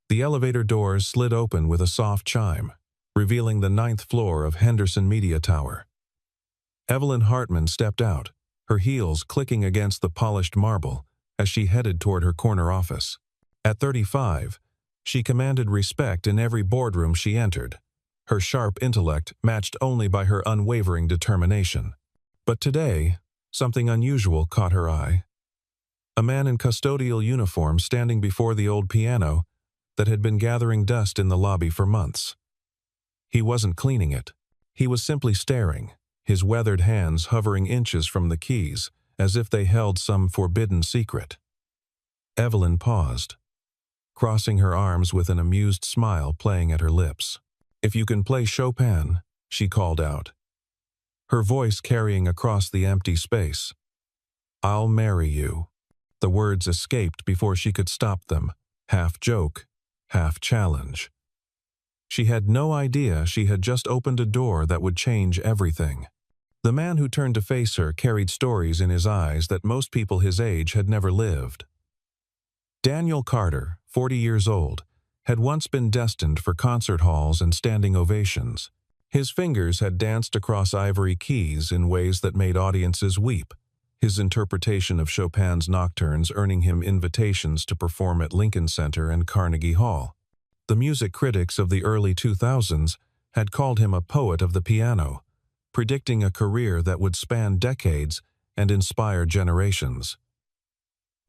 The elevator doors slid open with a soft chime, revealing the 9th floor of Henderson Media Tower. Evelyn Hartman stepped out, her heels clicking against the polished marble as she headed toward her corner office. At 35, she commanded respect in every boardroom she entered, her sharp intellect matched only by her unwavering determination. But today, something unusual caught her eye. A man in custodial uniform standing before the old piano that had been gathering dust in the lobby for months. He wasn't cleaning it. He was simply staring, his weathered hands hovering inches from the keys, as if they held some forbidden secret. Evelyn paused, crossing her arms with an amused smile playing at her lips. "If you can play Chopin," she called out, her voice carrying across the empty space. "I'll marry you." The words escaped before she could stop them, half joke, half challenge. She had no idea she had just opened a door that would change everything. The man who turned to face her carried stories in his eyes that most people his age had never lived. Daniel Carter, 40 years old, had once been destined for concert halls and standing ovations. His fingers had danced across ivory keys in ways that made audiences weep, his interpretation of Chopin's nocturnes earning him invitations to perform at Lincoln Center and Carnegie Hall. The music critics of the early 2000s had called him a poet of the piano, predicting a career that would span decades and inspire generations.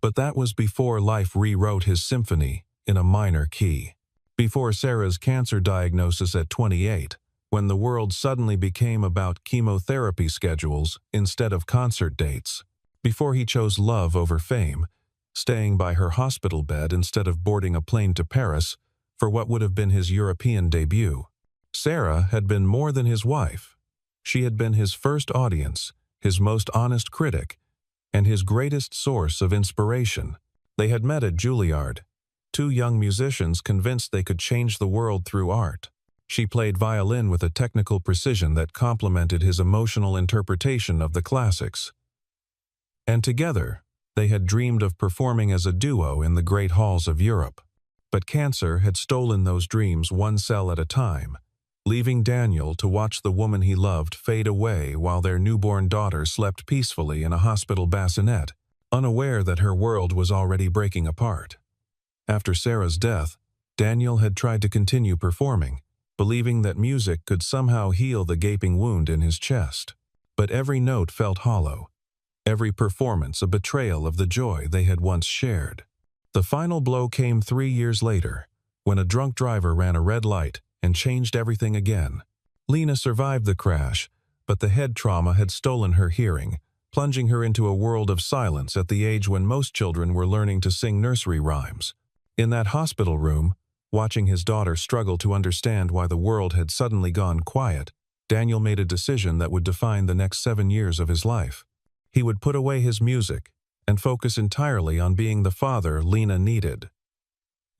But that was before life rewrote his symphony in a minor key. Before Sarah's cancer diagnosis at 28, when the world suddenly became about chemotherapy schedules instead of concert dates. Before he chose love over fame, staying by her hospital bed instead of boarding a plane to Paris for what would have been his European debut. Sarah had been more than his wife. She had been his first audience, his most honest critic, and his greatest source of inspiration. They had met at Juilliard, two young musicians convinced they could change the world through art. She played violin with a technical precision that complemented his emotional interpretation of the classics. And together, they had dreamed of performing as a duo in the great halls of Europe. But cancer had stolen those dreams one cell at a time, leaving Daniel to watch the woman he loved fade away while their newborn daughter slept peacefully in a hospital bassinet, unaware that her world was already breaking apart. After Sarah's death, Daniel had tried to continue performing, believing that music could somehow heal the gaping wound in his chest. But every note felt hollow, every performance a betrayal of the joy they had once shared. The final blow came 3 years later, when a drunk driver ran a red light and changed everything again. Lena survived the crash, but the head trauma had stolen her hearing, plunging her into a world of silence at the age when most children were learning to sing nursery rhymes. In that hospital room, watching his daughter struggle to understand why the world had suddenly gone quiet, Daniel made a decision that would define the next 7 years of his life. He would put away his music and focus entirely on being the father Lena needed,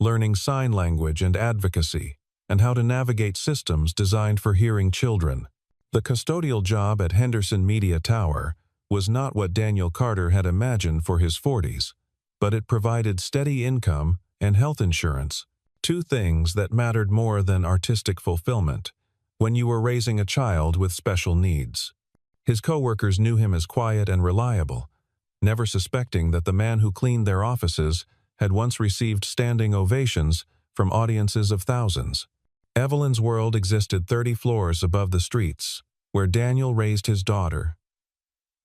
learning sign language and advocacy, and how to navigate systems designed for hearing children. The custodial job at Henderson Media Tower was not what Daniel Carter had imagined for his 40s, but it provided steady income and health insurance, two things that mattered more than artistic fulfillment when you were raising a child with special needs. His coworkers knew him as quiet and reliable, never suspecting that the man who cleaned their offices had once received standing ovations from audiences of thousands. Evelyn's world existed 30 floors above the streets, where Daniel raised his daughter,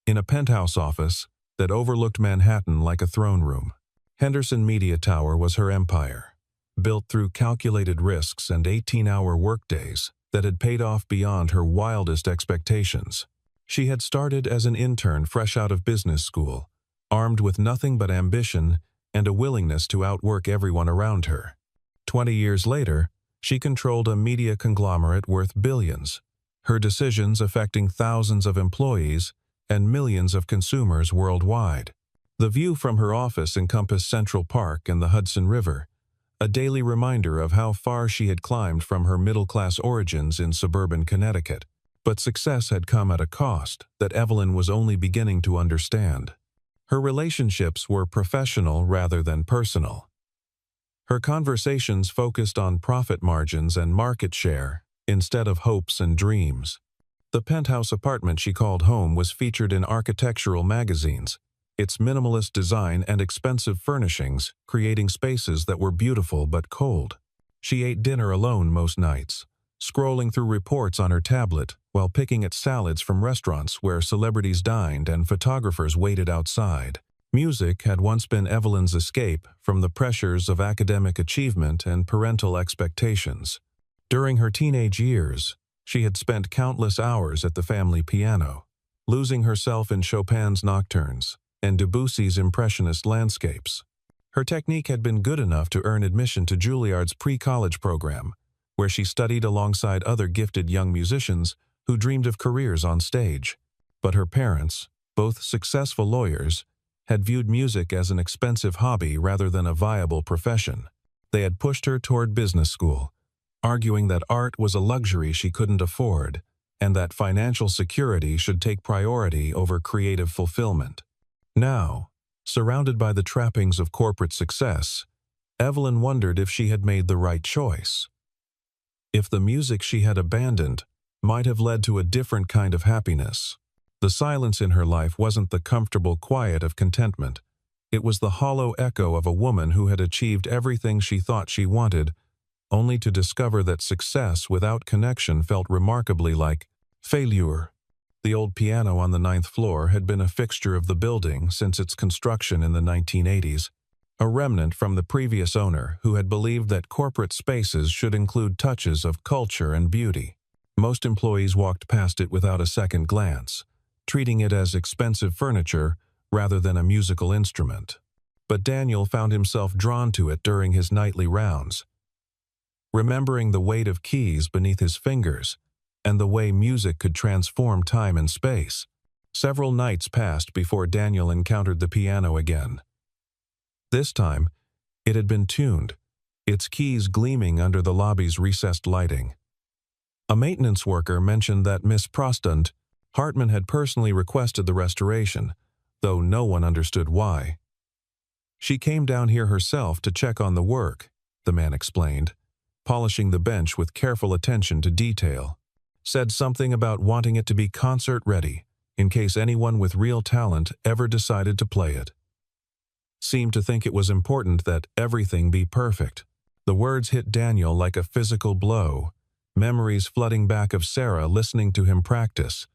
in a penthouse office that overlooked Manhattan like a throne room. Henderson Media Tower was her empire, built through calculated risks and 18-hour workdays that had paid off beyond her wildest expectations. She had started as an intern fresh out of business school, armed with nothing but ambition and a willingness to outwork everyone around her. 20 years later, she controlled a media conglomerate worth billions, her decisions affecting thousands of employees and millions of consumers worldwide. The view from her office encompassed Central Park and the Hudson River, a daily reminder of how far she had climbed from her middle-class origins in suburban Connecticut. But success had come at a cost that Evelyn was only beginning to understand. Her relationships were professional rather than personal. Her conversations focused on profit margins and market share, instead of hopes and dreams. The penthouse apartment she called home was featured in architectural magazines, its minimalist design and expensive furnishings creating spaces that were beautiful but cold. She ate dinner alone most nights, scrolling through reports on her tablet while picking at salads from restaurants where celebrities dined and photographers waited outside. Music had once been Evelyn's escape from the pressures of academic achievement and parental expectations. During her teenage years, she had spent countless hours at the family piano, losing herself in Chopin's nocturnes and Debussy's impressionist landscapes. Her technique had been good enough to earn admission to Juilliard's pre-college program, where she studied alongside other gifted young musicians who dreamed of careers on stage. But her parents, both successful lawyers, had viewed music as an expensive hobby rather than a viable profession. They had pushed her toward business school, arguing that art was a luxury she couldn't afford, and that financial security should take priority over creative fulfillment. Now, surrounded by the trappings of corporate success, Evelyn wondered if she had made the right choice. If the music she had abandoned might have led to a different kind of happiness. The silence in her life wasn't the comfortable quiet of contentment. It was the hollow echo of a woman who had achieved everything she thought she wanted, only to discover that success without connection felt remarkably like failure. The old piano on the 9th floor had been a fixture of the building since its construction in the 1980s, a remnant from the previous owner who had believed that corporate spaces should include touches of culture and beauty. Most employees walked past it without a second glance, treating it as expensive furniture rather than a musical instrument. But Daniel found himself drawn to it during his nightly rounds, remembering the weight of keys beneath his fingers and the way music could transform time and space. Several nights passed before Daniel encountered the piano again. This time, it had been tuned, its keys gleaming under the lobby's recessed lighting. A maintenance worker mentioned that Miss Prostand, Hartman had personally requested the restoration, though no one understood why. She came down here herself to check on the work, the man explained, polishing the bench with careful attention to detail. Said something about wanting it to be concert-ready, in case anyone with real talent ever decided to play it. Seemed to think it was important that everything be perfect. The words hit Daniel like a physical blow, memories flooding back of Sarah listening to him practice.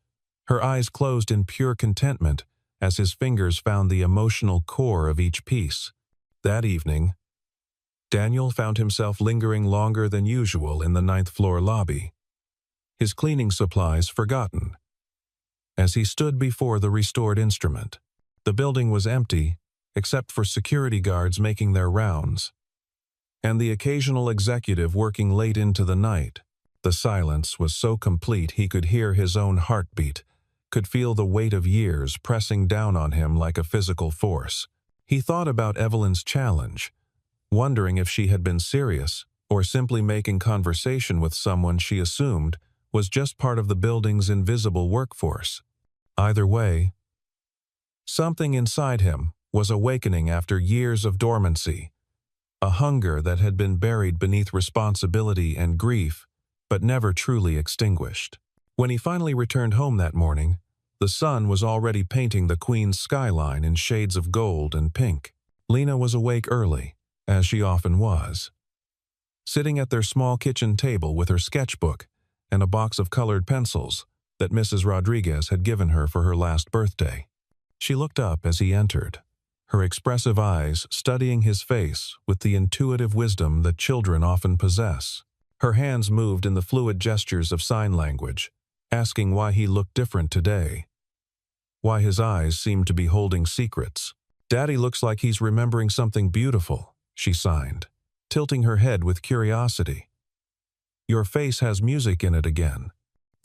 Her eyes closed in pure contentment as his fingers found the emotional core of each piece. That evening, Daniel found himself lingering longer than usual in the 9th floor lobby, his cleaning supplies forgotten. As he stood before the restored instrument, the building was empty except for security guards making their rounds, and the occasional executive working late into the night. The silence was so complete he could hear his own heartbeat, could feel the weight of years pressing down on him like a physical force. He thought about Evelyn's challenge, wondering if she had been serious or simply making conversation with someone she assumed was just part of the building's invisible workforce. Either way, something inside him was awakening after years of dormancy, a hunger that had been buried beneath responsibility and grief, but never truly extinguished. When he finally returned home that morning, the sun was already painting the Queen's skyline in shades of gold and pink. Lena was awake early, as she often was, sitting at their small kitchen table with her sketchbook and a box of colored pencils that Mrs. Rodriguez had given her for her last birthday. She looked up as he entered, her expressive eyes studying his face with the intuitive wisdom that children often possess. Her hands moved in the fluid gestures of sign language, asking why he looked different today, why his eyes seemed to be holding secrets. "Daddy looks like he's remembering something beautiful," she signed, tilting her head with curiosity. "Your face has music in it again."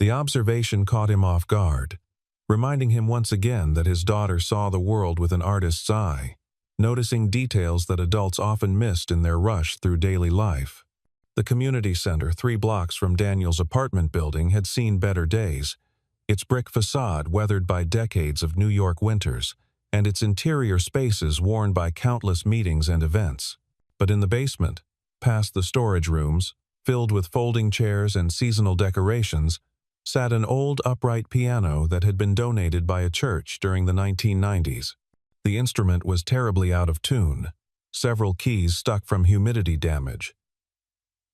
The observation caught him off guard, reminding him once again that his daughter saw the world with an artist's eye, noticing details that adults often missed in their rush through daily life. The community center 3 blocks from Daniel's apartment building had seen better days, its brick facade weathered by decades of New York winters, and its interior spaces worn by countless meetings and events. But in the basement, past the storage rooms, filled with folding chairs and seasonal decorations, sat an old upright piano that had been donated by a church during the 1990s. The instrument was terribly out of tune, several keys stuck from humidity damage,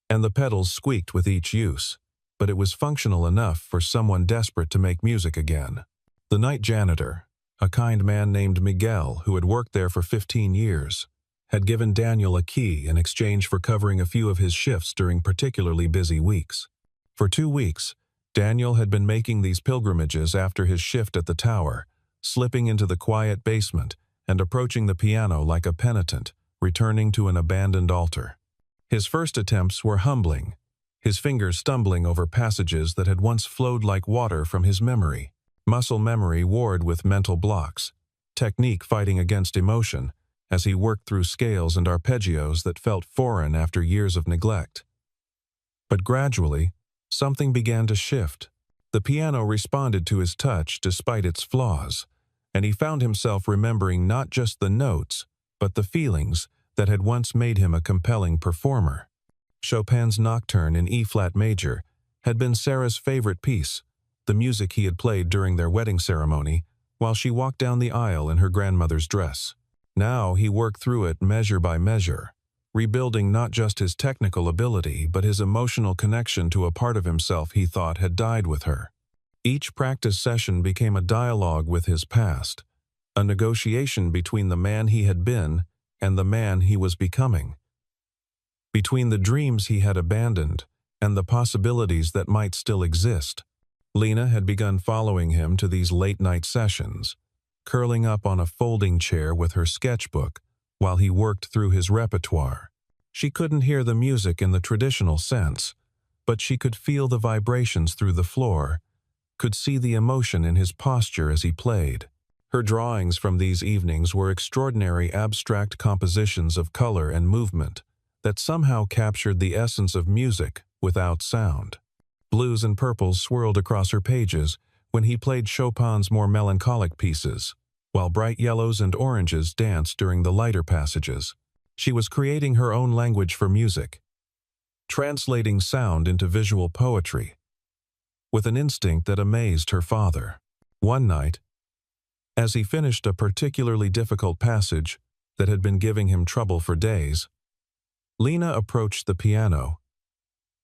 and the pedals squeaked with each use, but it was functional enough for someone desperate to make music again. The night janitor, a kind man named Miguel who had worked there for 15 years, had given Daniel a key in exchange for covering a few of his shifts during particularly busy weeks. For 2 weeks, Daniel had been making these pilgrimages after his shift at the tower, slipping into the quiet basement and approaching the piano like a penitent, returning to an abandoned altar. His first attempts were humbling, his fingers stumbling over passages that had once flowed like water from his memory, muscle memory warred with mental blocks, technique fighting against emotion, as he worked through scales and arpeggios that felt foreign after years of neglect. But gradually, something began to shift. The piano responded to his touch despite its flaws, and he found himself remembering not just the notes, but the feelings that had once made him a compelling performer. Chopin's Nocturne in E-flat major had been Sarah's favorite piece, the music he had played during their wedding ceremony while she walked down the aisle in her grandmother's dress. Now he worked through it measure by measure, rebuilding not just his technical ability but his emotional connection to a part of himself he thought had died with her. Each practice session became a dialogue with his past, a negotiation between the man he had been and the man he was becoming, between the dreams he had abandoned and the possibilities that might still exist. Lena had begun following him to these late-night sessions, curling up on a folding chair with her sketchbook while he worked through his repertoire. She couldn't hear the music in the traditional sense, but she could feel the vibrations through the floor, could see the emotion in his posture as he played. Her drawings from these evenings were extraordinary abstract compositions of color and movement that somehow captured the essence of music without sound. Blues and purples swirled across her pages when he played Chopin's more melancholic pieces, while bright yellows and oranges danced during the lighter passages. She was creating her own language for music, translating sound into visual poetry, with an instinct that amazed her father. One night, as he finished a particularly difficult passage that had been giving him trouble for days, Lena approached the piano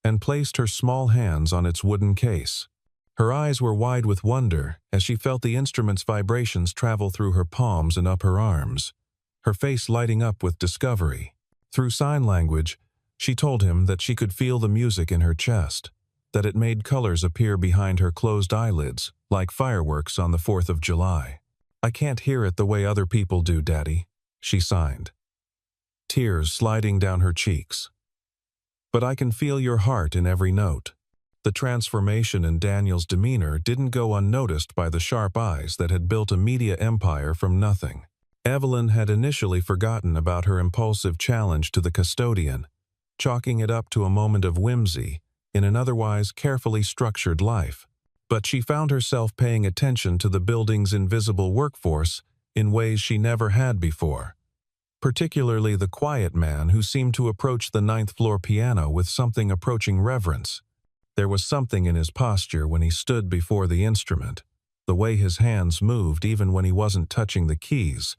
and placed her small hands on its wooden case. Her eyes were wide with wonder as she felt the instrument's vibrations travel through her palms and up her arms, her face lighting up with discovery. Through sign language, she told him that she could feel the music in her chest, that it made colors appear behind her closed eyelids, like fireworks on the 4th of July. "I can't hear it the way other people do, Daddy," she signed, tears sliding down her cheeks. "But I can feel your heart in every note." The transformation in Daniel's demeanor didn't go unnoticed by the sharp eyes that had built a media empire from nothing. Evelyn had initially forgotten about her impulsive challenge to the custodian, chalking it up to a moment of whimsy in an otherwise carefully structured life. But she found herself paying attention to the building's invisible workforce in ways she never had before, particularly the quiet man who seemed to approach the 9th floor piano with something approaching reverence. There was something in his posture when he stood before the instrument, the way his hands moved even when he wasn't touching the keys,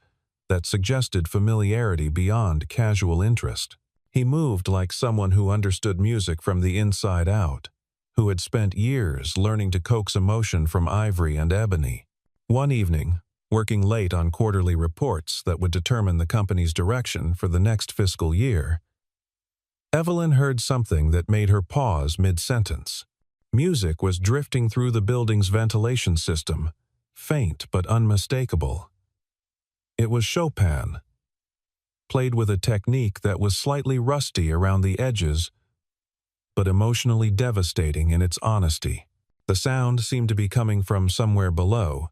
that suggested familiarity beyond casual interest. He moved like someone who understood music from the inside out, who had spent years learning to coax emotion from ivory and ebony. One evening, working late on quarterly reports that would determine the company's direction for the next fiscal year, Evelyn heard something that made her pause mid-sentence. Music was drifting through the building's ventilation system, faint but unmistakable. It was Chopin, played with a technique that was slightly rusty around the edges, but emotionally devastating in its honesty. The sound seemed to be coming from somewhere below,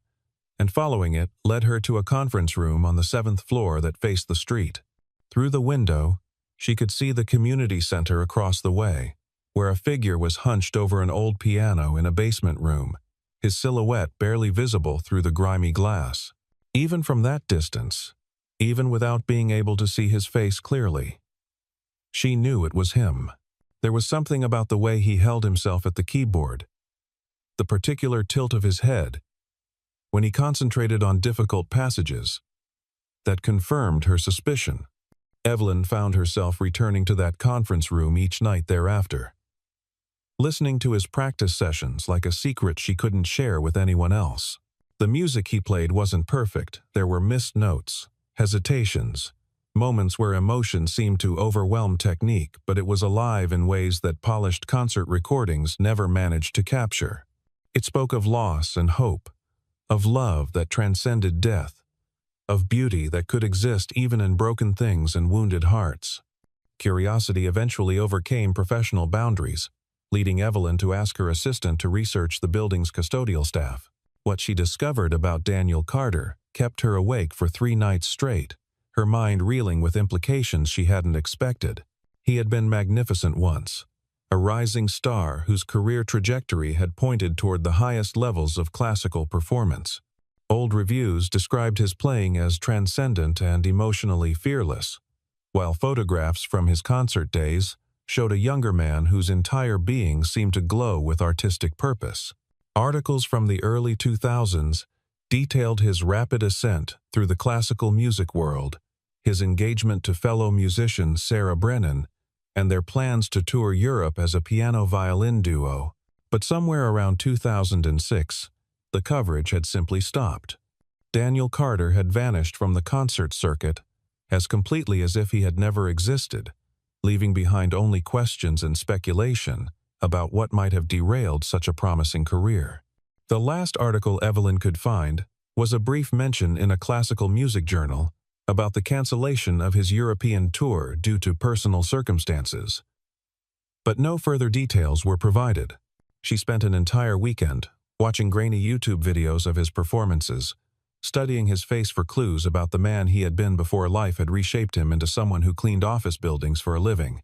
and following it led her to a conference room on the 7th floor that faced the street. Through the window, she could see the community center across the way, where a figure was hunched over an old piano in a basement room, his silhouette barely visible through the grimy glass. Even from that distance, even without being able to see his face clearly, She knew it was him. There was something about the way he held himself at the keyboard, the particular tilt of his head, when he concentrated on difficult passages, that confirmed her suspicion. Evelyn found herself returning to that conference room each night thereafter, listening to his practice sessions like a secret she couldn't share with anyone else. The music he played wasn't perfect. There were missed notes, hesitations, moments where emotion seemed to overwhelm technique, but it was alive in ways that polished concert recordings never managed to capture. It spoke of loss and hope, of love that transcended death, of beauty that could exist even in broken things and wounded hearts. Curiosity eventually overcame professional boundaries, leading Evelyn to ask her assistant to research the building's custodial staff. What she discovered about Daniel Carter kept her awake for 3 nights straight, her mind reeling with implications she hadn't expected. He had been magnificent once, a rising star whose career trajectory had pointed toward the highest levels of classical performance. Old reviews described his playing as transcendent and emotionally fearless, while photographs from his concert days showed a younger man whose entire being seemed to glow with artistic purpose. Articles from the early 2000s detailed his rapid ascent through the classical music world, his engagement to fellow musician Sarah Brennan, and their plans to tour Europe as a piano-violin duo. But somewhere around 2006, the coverage had simply stopped. Daniel Carter had vanished from the concert circuit as completely as if he had never existed, leaving behind only questions and speculation about what might have derailed such a promising career. The last article Evelyn could find was a brief mention in a classical music journal about the cancellation of his European tour due to personal circumstances. But no further details were provided. She spent an entire weekend watching grainy YouTube videos of his performances, studying his face for clues about the man he had been before life had reshaped him into someone who cleaned office buildings for a living.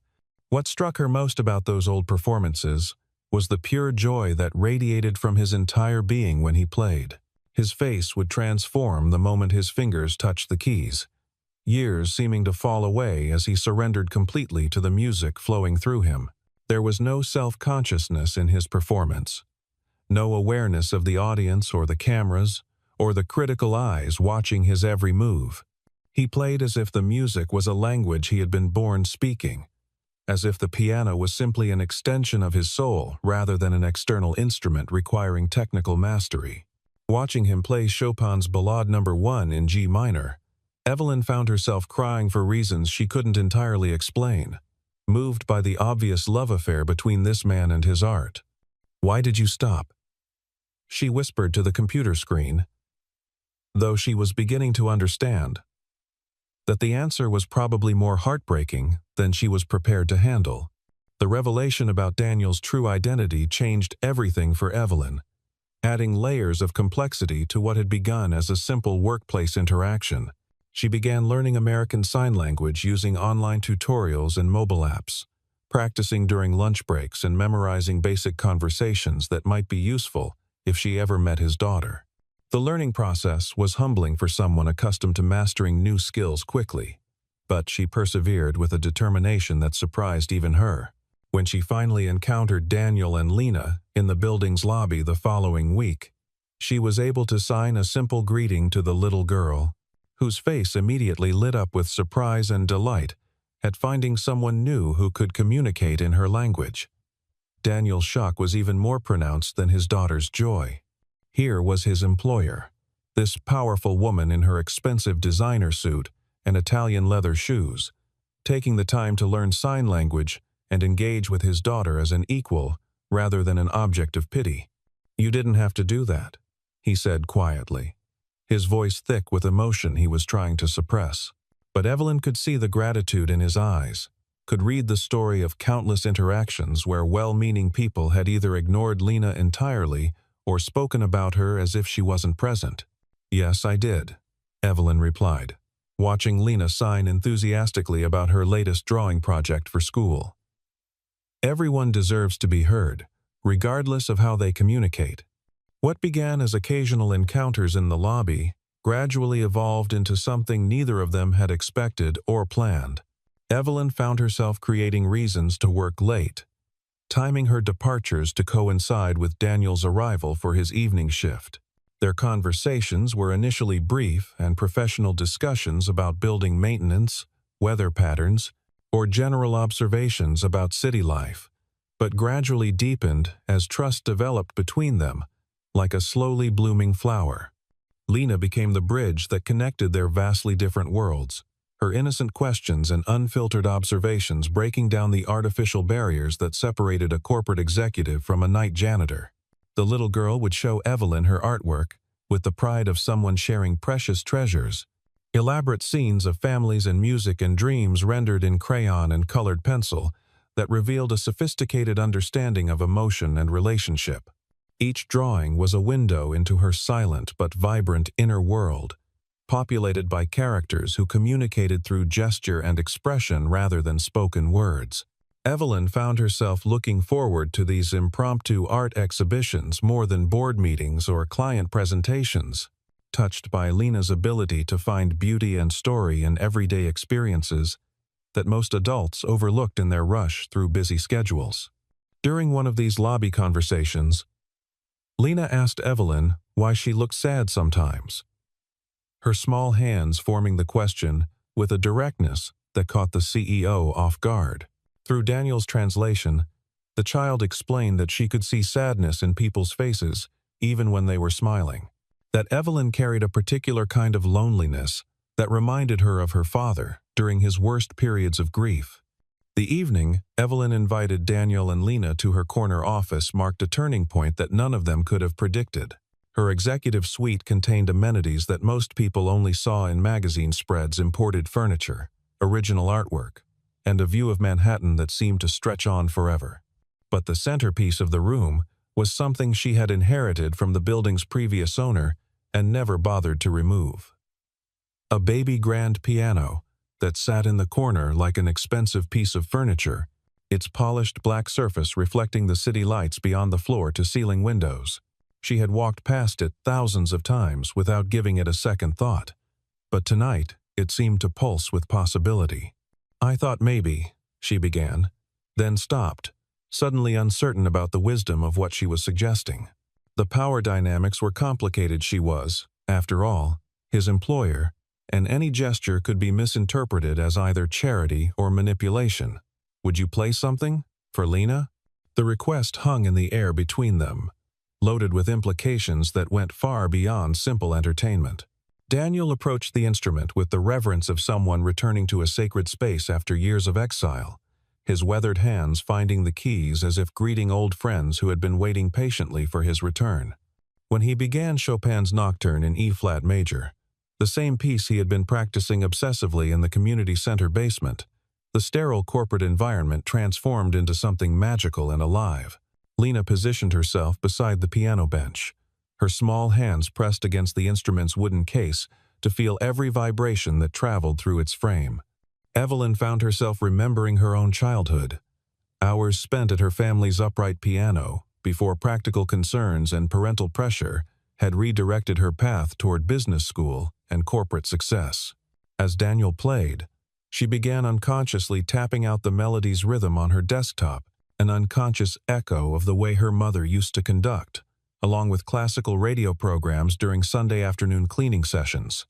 What struck her most about those old performances was the pure joy that radiated from his entire being when he played. His face would transform the moment his fingers touched the keys, years seeming to fall away as he surrendered completely to the music flowing through him. There was no self-consciousness in his performance, no awareness of the audience or the cameras or the critical eyes watching his every move. He played as if the music was a language he had been born speaking, as if the piano was simply an extension of his soul rather than an external instrument requiring technical mastery. Watching him play Chopin's Ballade No. 1 in G minor, Evelyn found herself crying for reasons she couldn't entirely explain, moved by the obvious love affair between this man and his art. "Why did you stop?" she whispered to the computer screen, though she was beginning to understand that the answer was probably more heartbreaking than she was prepared to handle. The revelation about Daniel's true identity changed everything for Evelyn, adding layers of complexity to what had begun as a simple workplace interaction. She began learning American Sign Language using online tutorials and mobile apps, practicing during lunch breaks and memorizing basic conversations that might be useful if she ever met his daughter. The learning process was humbling for someone accustomed to mastering new skills quickly, but she persevered with a determination that surprised even her. When she finally encountered Daniel and Lena in the building's lobby the following week, she was able to sign a simple greeting to the little girl, whose face immediately lit up with surprise and delight at finding someone new who could communicate in her language. Daniel's shock was even more pronounced than his daughter's joy. Here was his employer, this powerful woman in her expensive designer suit and Italian leather shoes, taking the time to learn sign language and engage with his daughter as an equal rather than an object of pity. "You didn't have to do that," he said quietly, his voice thick with emotion he was trying to suppress. But Evelyn could see the gratitude in his eyes, could read the story of countless interactions where well-meaning people had either ignored Lena entirely or spoken about her as if she wasn't present. "Yes, I did," Evelyn replied, watching Lena sign enthusiastically about her latest drawing project for school. Everyone deserves to be heard, regardless of how they communicate. What began as occasional encounters in the lobby gradually evolved into something neither of them had expected or planned. Evelyn found herself creating reasons to work late, timing her departures to coincide with Daniel's arrival for his evening shift. Their conversations were initially brief and professional discussions about building maintenance, weather patterns, or general observations about city life, but gradually deepened as trust developed between them, like a slowly blooming flower. Lena became the bridge that connected their vastly different worlds, her innocent questions and unfiltered observations breaking down the artificial barriers that separated a corporate executive from a night janitor. The little girl would show Evelyn her artwork, with the pride of someone sharing precious treasures, elaborate scenes of families and music and dreams rendered in crayon and colored pencil that revealed a sophisticated understanding of emotion and relationship. Each drawing was a window into her silent but vibrant inner world, populated by characters who communicated through gesture and expression rather than spoken words. Evelyn found herself looking forward to these impromptu art exhibitions more than board meetings or client presentations, touched by Lena's ability to find beauty and story in everyday experiences that most adults overlooked in their rush through busy schedules. During one of these lobby conversations, Lena asked Evelyn why she looked sad sometimes, her small hands forming the question with a directness that caught the CEO off guard. Through Daniel's translation, the child explained that she could see sadness in people's faces even when they were smiling, that Evelyn carried a particular kind of loneliness that reminded her of her father during his worst periods of grief. The evening, Evelyn invited Daniel and Lena to her corner office marked a turning point that none of them could have predicted. Her executive suite contained amenities that most people only saw in magazine spreads: imported furniture, original artwork, and a view of Manhattan that seemed to stretch on forever. But the centerpiece of the room was something she had inherited from the building's previous owner and never bothered to remove. A baby grand piano that sat in the corner like an expensive piece of furniture, its polished black surface reflecting the city lights beyond the floor-to-ceiling windows. She had walked past it thousands of times without giving it a second thought, but tonight it seemed to pulse with possibility. "I thought maybe," she began, then stopped, suddenly uncertain about the wisdom of what she was suggesting. The power dynamics were complicated. She was, after all, his employer, and any gesture could be misinterpreted as either charity or manipulation. "Would you play something for Lena?" The request hung in the air between them, loaded with implications that went far beyond simple entertainment. Daniel approached the instrument with the reverence of someone returning to a sacred space after years of exile, his weathered hands finding the keys as if greeting old friends who had been waiting patiently for his return. When he began Chopin's Nocturne in E-flat major, the same piece he had been practicing obsessively in the community center basement, the sterile corporate environment transformed into something magical and alive. Lena positioned herself beside the piano bench, her small hands pressed against the instrument's wooden case to feel every vibration that traveled through its frame. Evelyn found herself remembering her own childhood, hours spent at her family's upright piano before practical concerns and parental pressure had redirected her path toward business school and corporate success. As Daniel played, she began unconsciously tapping out the melody's rhythm on her desktop, an unconscious echo of the way her mother used to conduct, along with classical radio programs during Sunday afternoon cleaning sessions.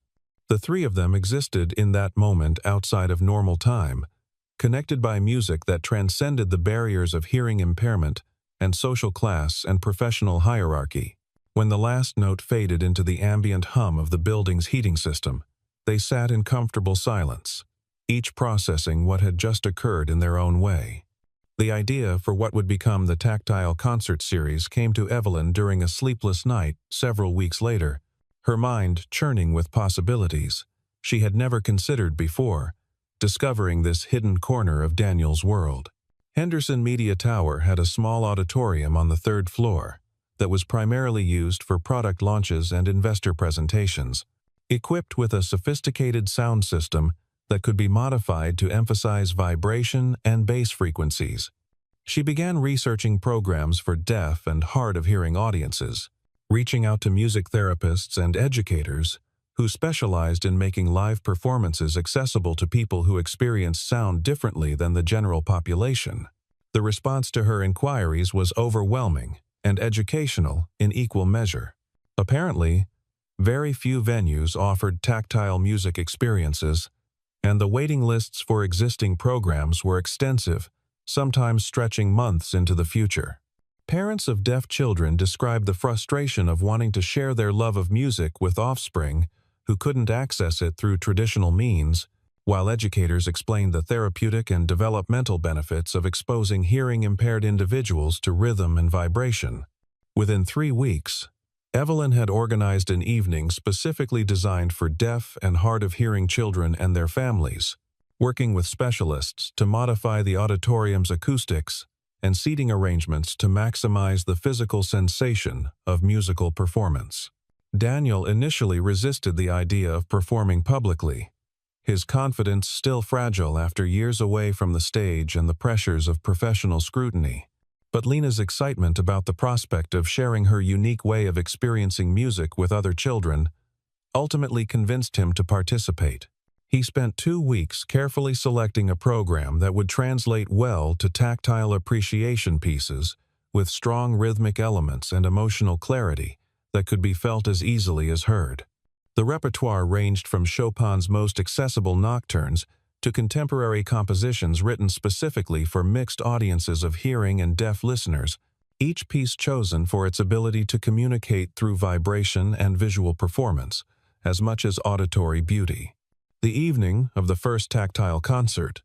The three of them existed in that moment outside of normal time, connected by music that transcended the barriers of hearing impairment and social class and professional hierarchy. When the last note faded into the ambient hum of the building's heating system, they sat in comfortable silence, each processing what had just occurred in their own way. The idea for what would become the Tactile concert series came to Evelyn during a sleepless night several weeks later, her mind churning with possibilities she had never considered before, discovering this hidden corner of Daniel's world. Henderson Media Tower had a small auditorium on the third floor that was primarily used for product launches and investor presentations, equipped with a sophisticated sound system that could be modified to emphasize vibration and bass frequencies. She began researching programs for deaf and hard-of-hearing audiences, reaching out to music therapists and educators who specialized in making live performances accessible to people who experience sound differently than the general population. The response to her inquiries was overwhelming and educational in equal measure. Apparently, very few venues offered tactile music experiences, and the waiting lists for existing programs were extensive, sometimes stretching months into the future. Parents of deaf children described the frustration of wanting to share their love of music with offspring who couldn't access it through traditional means, while educators explained the therapeutic and developmental benefits of exposing hearing-impaired individuals to rhythm and vibration. Within 3 weeks, Evelyn had organized an evening specifically designed for deaf and hard-of-hearing children and their families, working with specialists to modify the auditorium's acoustics and seating arrangements to maximize the physical sensation of musical performance. Daniel initially resisted the idea of performing publicly, his confidence still fragile after years away from the stage and the pressures of professional scrutiny. But Lena's excitement about the prospect of sharing her unique way of experiencing music with other children ultimately convinced him to participate. He spent 2 weeks carefully selecting a program that would translate well to tactile appreciation pieces with strong rhythmic elements and emotional clarity that could be felt as easily as heard. The repertoire ranged from Chopin's most accessible nocturnes to contemporary compositions written specifically for mixed audiences of hearing and deaf listeners, each piece chosen for its ability to communicate through vibration and visual performance, as much as auditory beauty. The evening of the first tactile concert,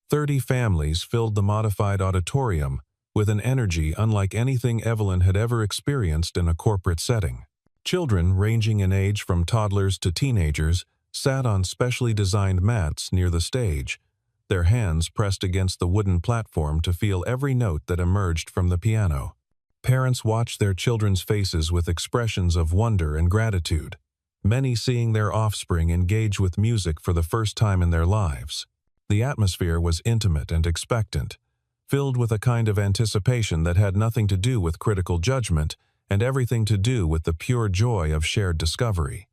30 families filled the modified auditorium with an energy unlike anything Evelyn had ever experienced in a corporate setting. Children ranging in age from toddlers to teenagers sat on specially designed mats near the stage, their hands pressed against the wooden platform to feel every note that emerged from the piano. Parents watched their children's faces with expressions of wonder and gratitude, many seeing their offspring engage with music for the first time in their lives. The atmosphere was intimate and expectant, filled with a kind of anticipation that had nothing to do with critical judgment and everything to do with the pure joy of shared discovery.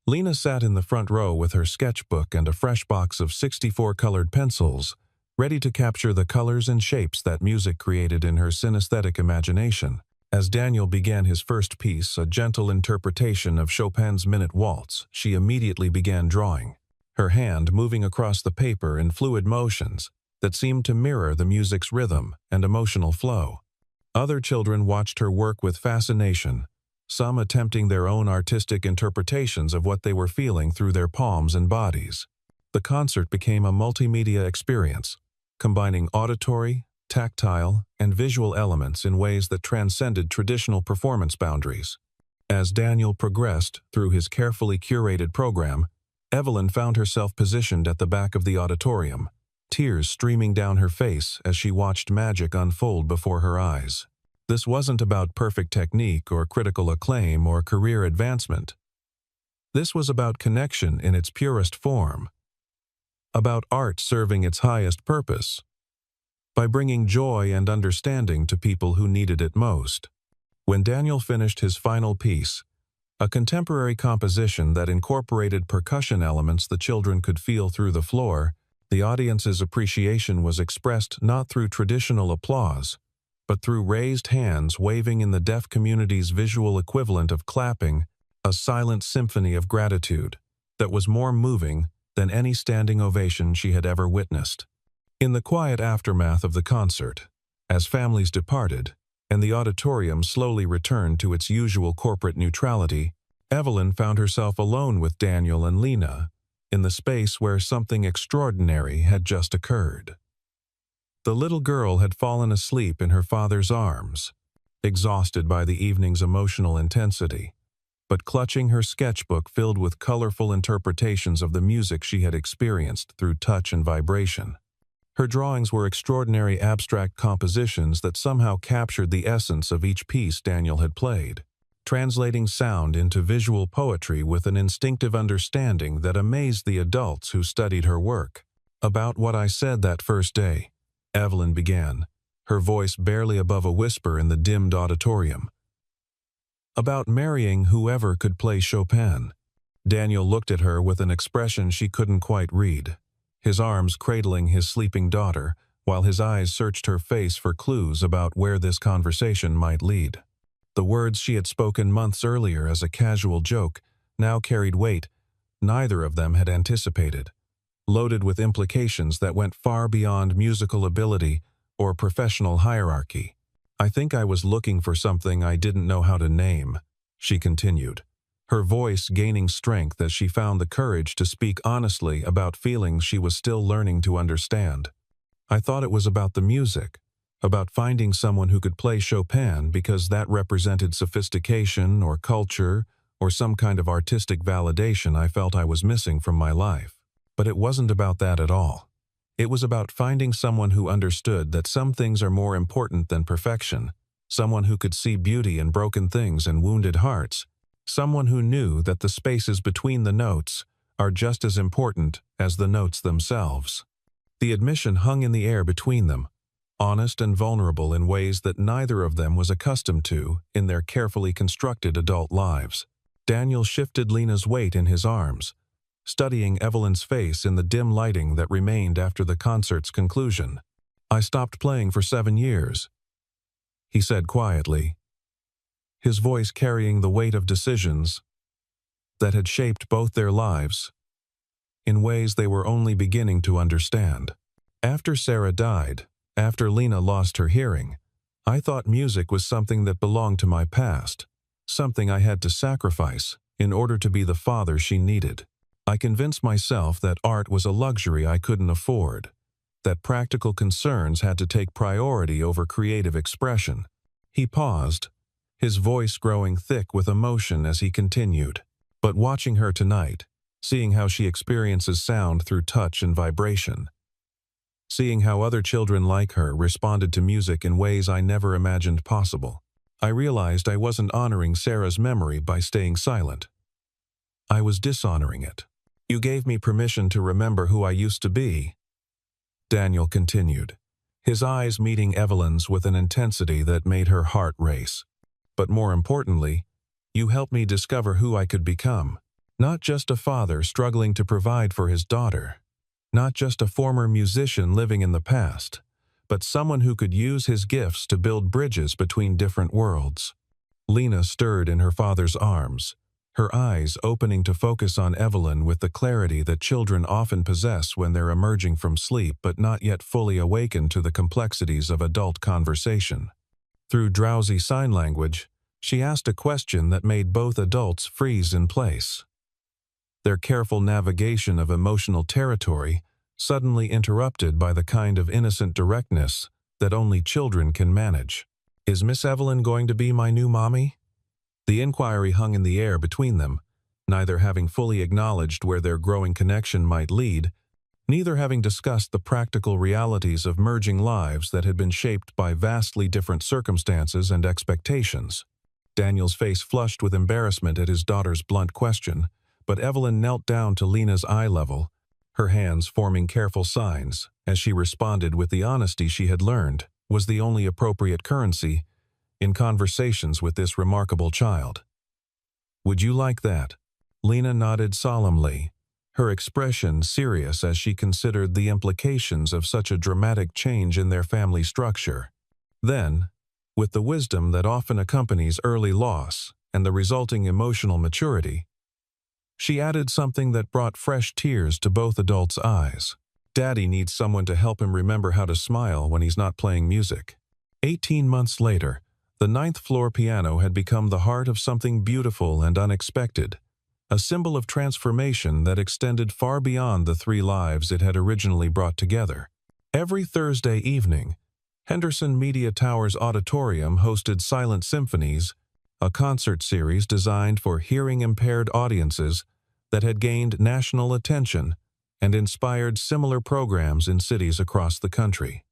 Lena sat in the front row with her sketchbook and a fresh box of 64 colored pencils, ready to capture the colors and shapes that music created in her synesthetic imagination. As Daniel began his first piece, a gentle interpretation of Chopin's Minute Waltz, she immediately began drawing, her hand moving across the paper in fluid motions that seemed to mirror the music's rhythm and emotional flow. Other children watched her work with fascination, some attempting their own artistic interpretations of what they were feeling through their palms and bodies. The concert became a multimedia experience, combining auditory, tactile, and visual elements in ways that transcended traditional performance boundaries. As Daniel progressed through his carefully curated program, Evelyn found herself positioned at the back of the auditorium, tears streaming down her face as she watched magic unfold before her eyes. This wasn't about perfect technique or critical acclaim or career advancement. This was about connection in its purest form, about art serving its highest purpose, by bringing joy and understanding to people who needed it most. When Daniel finished his final piece, a contemporary composition that incorporated percussion elements the children could feel through the floor, the audience's appreciation was expressed not through traditional applause, but through raised hands waving in the deaf community's visual equivalent of clapping, a silent symphony of gratitude that was more moving than any standing ovation she had ever witnessed. In the quiet aftermath of the concert, as families departed and the auditorium slowly returned to its usual corporate neutrality, Evelyn found herself alone with Daniel and Lena in the space where something extraordinary had just occurred. The little girl had fallen asleep in her father's arms, exhausted by the evening's emotional intensity, but clutching her sketchbook filled with colorful interpretations of the music she had experienced through touch and vibration. Her drawings were extraordinary abstract compositions that somehow captured the essence of each piece Daniel had played, translating sound into visual poetry with an instinctive understanding that amazed the adults who studied her work. "About what I said that first day," Evelyn began, her voice barely above a whisper in the dimmed auditorium. "About marrying whoever could play Chopin." Daniel looked at her with an expression she couldn't quite read, his arms cradling his sleeping daughter, while his eyes searched her face for clues about where this conversation might lead. The words she had spoken months earlier as a casual joke now carried weight neither of them had anticipated, loaded with implications that went far beyond musical ability or professional hierarchy. "I think I was looking for something I didn't know how to name," she continued, her voice gaining strength as she found the courage to speak honestly about feelings she was still learning to understand. "I thought it was about the music, about finding someone who could play Chopin because that represented sophistication or culture or some kind of artistic validation I felt I was missing from my life. But it wasn't about that at all. It was about finding someone who understood that some things are more important than perfection, someone who could see beauty in broken things and wounded hearts, someone who knew that the spaces between the notes are just as important as the notes themselves." The admission hung in the air between them, honest and vulnerable in ways that neither of them was accustomed to in their carefully constructed adult lives. Daniel shifted Lena's weight in his arms, studying Evelyn's face in the dim lighting that remained after the concert's conclusion. "I stopped playing for 7 years," he said quietly, his voice carrying the weight of decisions that had shaped both their lives in ways they were only beginning to understand. "After Sarah died, after Lena lost her hearing, I thought music was something that belonged to my past, something I had to sacrifice in order to be the father she needed. I convinced myself that art was a luxury I couldn't afford, that practical concerns had to take priority over creative expression." He paused, his voice growing thick with emotion as he continued. "But watching her tonight, seeing how she experiences sound through touch and vibration, seeing how other children like her responded to music in ways I never imagined possible, I realized I wasn't honoring Sarah's memory by staying silent. I was dishonoring it. You gave me permission to remember who I used to be," Daniel continued, his eyes meeting Evelyn's with an intensity that made her heart race. "But more importantly, you helped me discover who I could become. Not just a father struggling to provide for his daughter, not just a former musician living in the past, but someone who could use his gifts to build bridges between different worlds." Lena stirred in her father's arms, her eyes opening to focus on Evelyn with the clarity that children often possess when they're emerging from sleep but not yet fully awakened to the complexities of adult conversation. Through drowsy sign language, she asked a question that made both adults freeze in place. Their careful navigation of emotional territory suddenly interrupted by the kind of innocent directness that only children can manage. "Is Miss Evelyn going to be my new mommy?" The inquiry hung in the air between them, neither having fully acknowledged where their growing connection might lead, neither having discussed the practical realities of merging lives that had been shaped by vastly different circumstances and expectations. Daniel's face flushed with embarrassment at his daughter's blunt question, but Evelyn knelt down to Lena's eye level, her hands forming careful signs as she responded with the honesty she had learned was the only appropriate currency in conversations with this remarkable child. "Would you like that?" Lena nodded solemnly, her expression serious as she considered the implications of such a dramatic change in their family structure. Then, with the wisdom that often accompanies early loss and the resulting emotional maturity, she added something that brought fresh tears to both adults' eyes. "Daddy needs someone to help him remember how to smile when he's not playing music." 18 months later, the 9th floor piano had become the heart of something beautiful and unexpected, a symbol of transformation that extended far beyond the 3 lives it had originally brought together. Every Thursday evening, Henderson Media Tower's auditorium hosted Silent Symphonies, a concert series designed for hearing-impaired audiences that had gained national attention and inspired similar programs in cities across the country.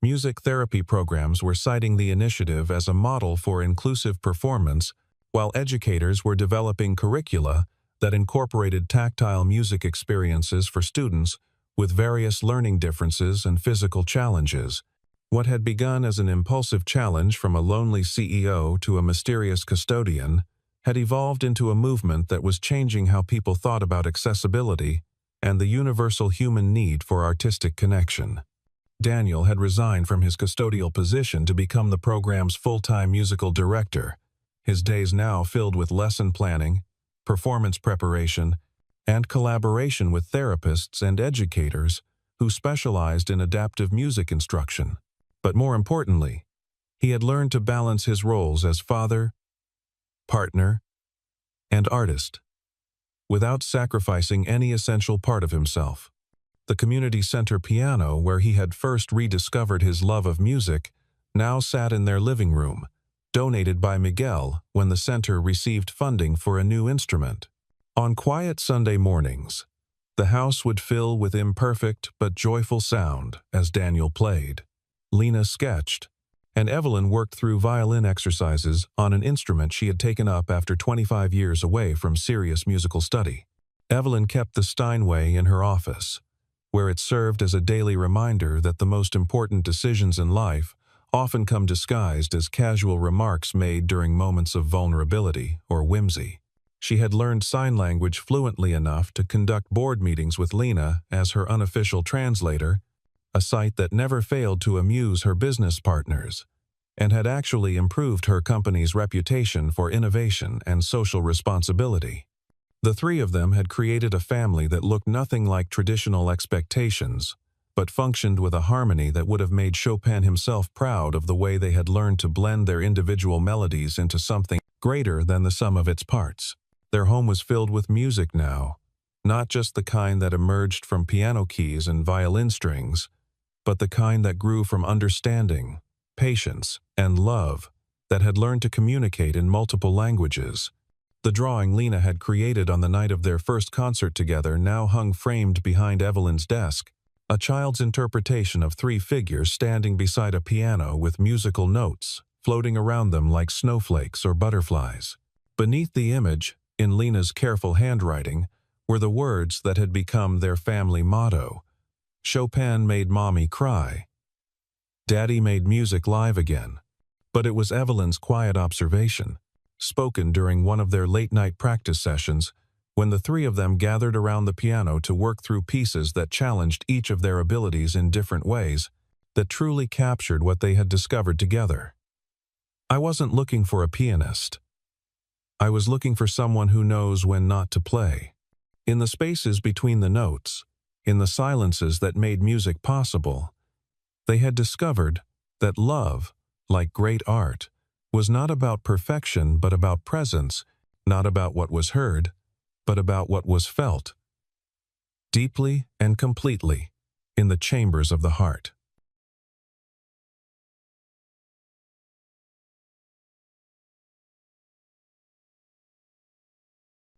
Music therapy programs were citing the initiative as a model for inclusive performance, while educators were developing curricula that incorporated tactile music experiences for students with various learning differences and physical challenges. What had begun as an impulsive challenge from a lonely CEO to a mysterious custodian had evolved into a movement that was changing how people thought about accessibility and the universal human need for artistic connection. Daniel had resigned from his custodial position to become the program's full-time musical director, his days now filled with lesson planning, performance preparation, and collaboration with therapists and educators who specialized in adaptive music instruction. But more importantly, he had learned to balance his roles as father, partner, and artist, without sacrificing any essential part of himself. The community center piano, where he had first rediscovered his love of music, now sat in their living room, donated by Miguel when the center received funding for a new instrument. On quiet Sunday mornings, the house would fill with imperfect but joyful sound as Daniel played. Lena sketched, and Evelyn worked through violin exercises on an instrument she had taken up after 25 years away from serious musical study. Evelyn kept the Steinway in her office, where it served as a daily reminder that the most important decisions in life often come disguised as casual remarks made during moments of vulnerability or whimsy. She had learned sign language fluently enough to conduct board meetings with Lena as her unofficial translator, a sight that never failed to amuse her business partners, and had actually improved her company's reputation for innovation and social responsibility. The three of them had created a family that looked nothing like traditional expectations, but functioned with a harmony that would have made Chopin himself proud of the way they had learned to blend their individual melodies into something greater than the sum of its parts. Their home was filled with music now, not just the kind that emerged from piano keys and violin strings, but the kind that grew from understanding, patience, and love that had learned to communicate in multiple languages. The drawing Lena had created on the night of their first concert together now hung framed behind Evelyn's desk, a child's interpretation of three figures standing beside a piano with musical notes floating around them like snowflakes or butterflies. Beneath the image, in Lena's careful handwriting, were the words that had become their family motto: Chopin made Mommy cry. Daddy made music live again. But it was Evelyn's quiet observation, spoken during one of their late-night practice sessions, when the three of them gathered around the piano to work through pieces that challenged each of their abilities in different ways, that truly captured what they had discovered together. I wasn't looking for a pianist. I was looking for someone who knows when not to play. In the spaces between the notes, in the silences that made music possible, they had discovered that love, like great art, was not about perfection but about presence, not about what was heard, but about what was felt, deeply and completely, in the chambers of the heart.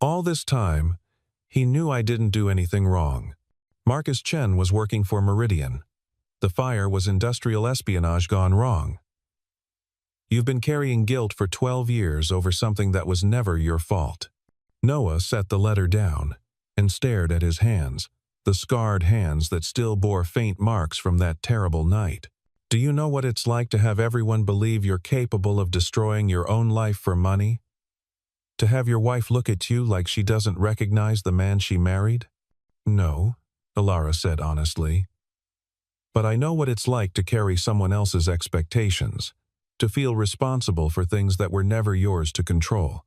All this time, he knew I didn't do anything wrong. Marcus Chen was working for Meridian. The fire was industrial espionage gone wrong. You've been carrying guilt for 12 years over something that was never your fault. Noah set the letter down and stared at his hands, the scarred hands that still bore faint marks from that terrible night. Do you know what it's like to have everyone believe you're capable of destroying your own life for money? To have your wife look at you like she doesn't recognize the man she married? No, Alara said honestly. But I know what it's like to carry someone else's expectations, to feel responsible for things that were never yours to control.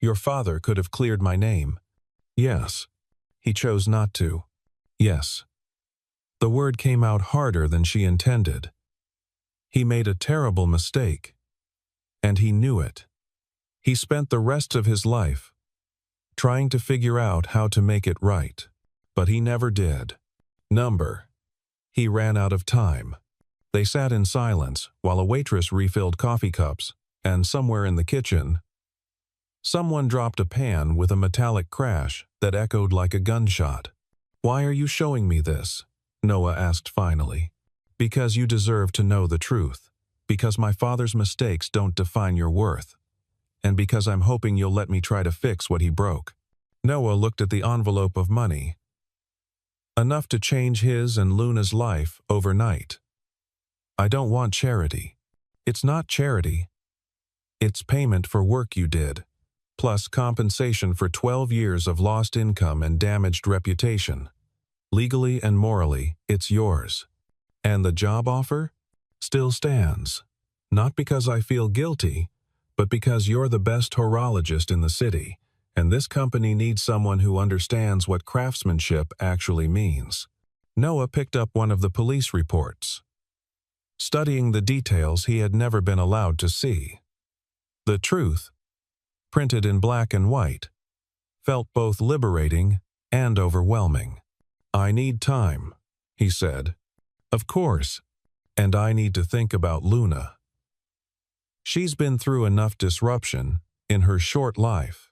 Your father could have cleared my name. Yes. He chose not to. Yes. The word came out harder than she intended. He made a terrible mistake, and he knew it. He spent the rest of his life trying to figure out how to make it right, but he never did. He ran out of time. They sat in silence while a waitress refilled coffee cups, and somewhere in the kitchen, someone dropped a pan with a metallic crash that echoed like a gunshot. "Why are you showing me this?" Noah asked finally. "Because you deserve to know the truth. Because my father's mistakes don't define your worth. And because I'm hoping you'll let me try to fix what he broke." Noah looked at the envelope of money. Enough to change his and Luna's life overnight. "I don't want charity. It's not charity. It's payment for work you did. plus compensation for 12 years of lost income and damaged reputation. Legally and morally, it's yours. And the job offer? Still stands. Not because I feel guilty, but because you're the best horologist in the city, and this company needs someone who understands what craftsmanship actually means. Noah picked up one of the police reports, studying the details he had never been allowed to see. The truth, printed in black and white, felt both liberating and overwhelming. "I need time," he said. "Of course, and I need to think about Luna. She's been through enough disruption in her short life.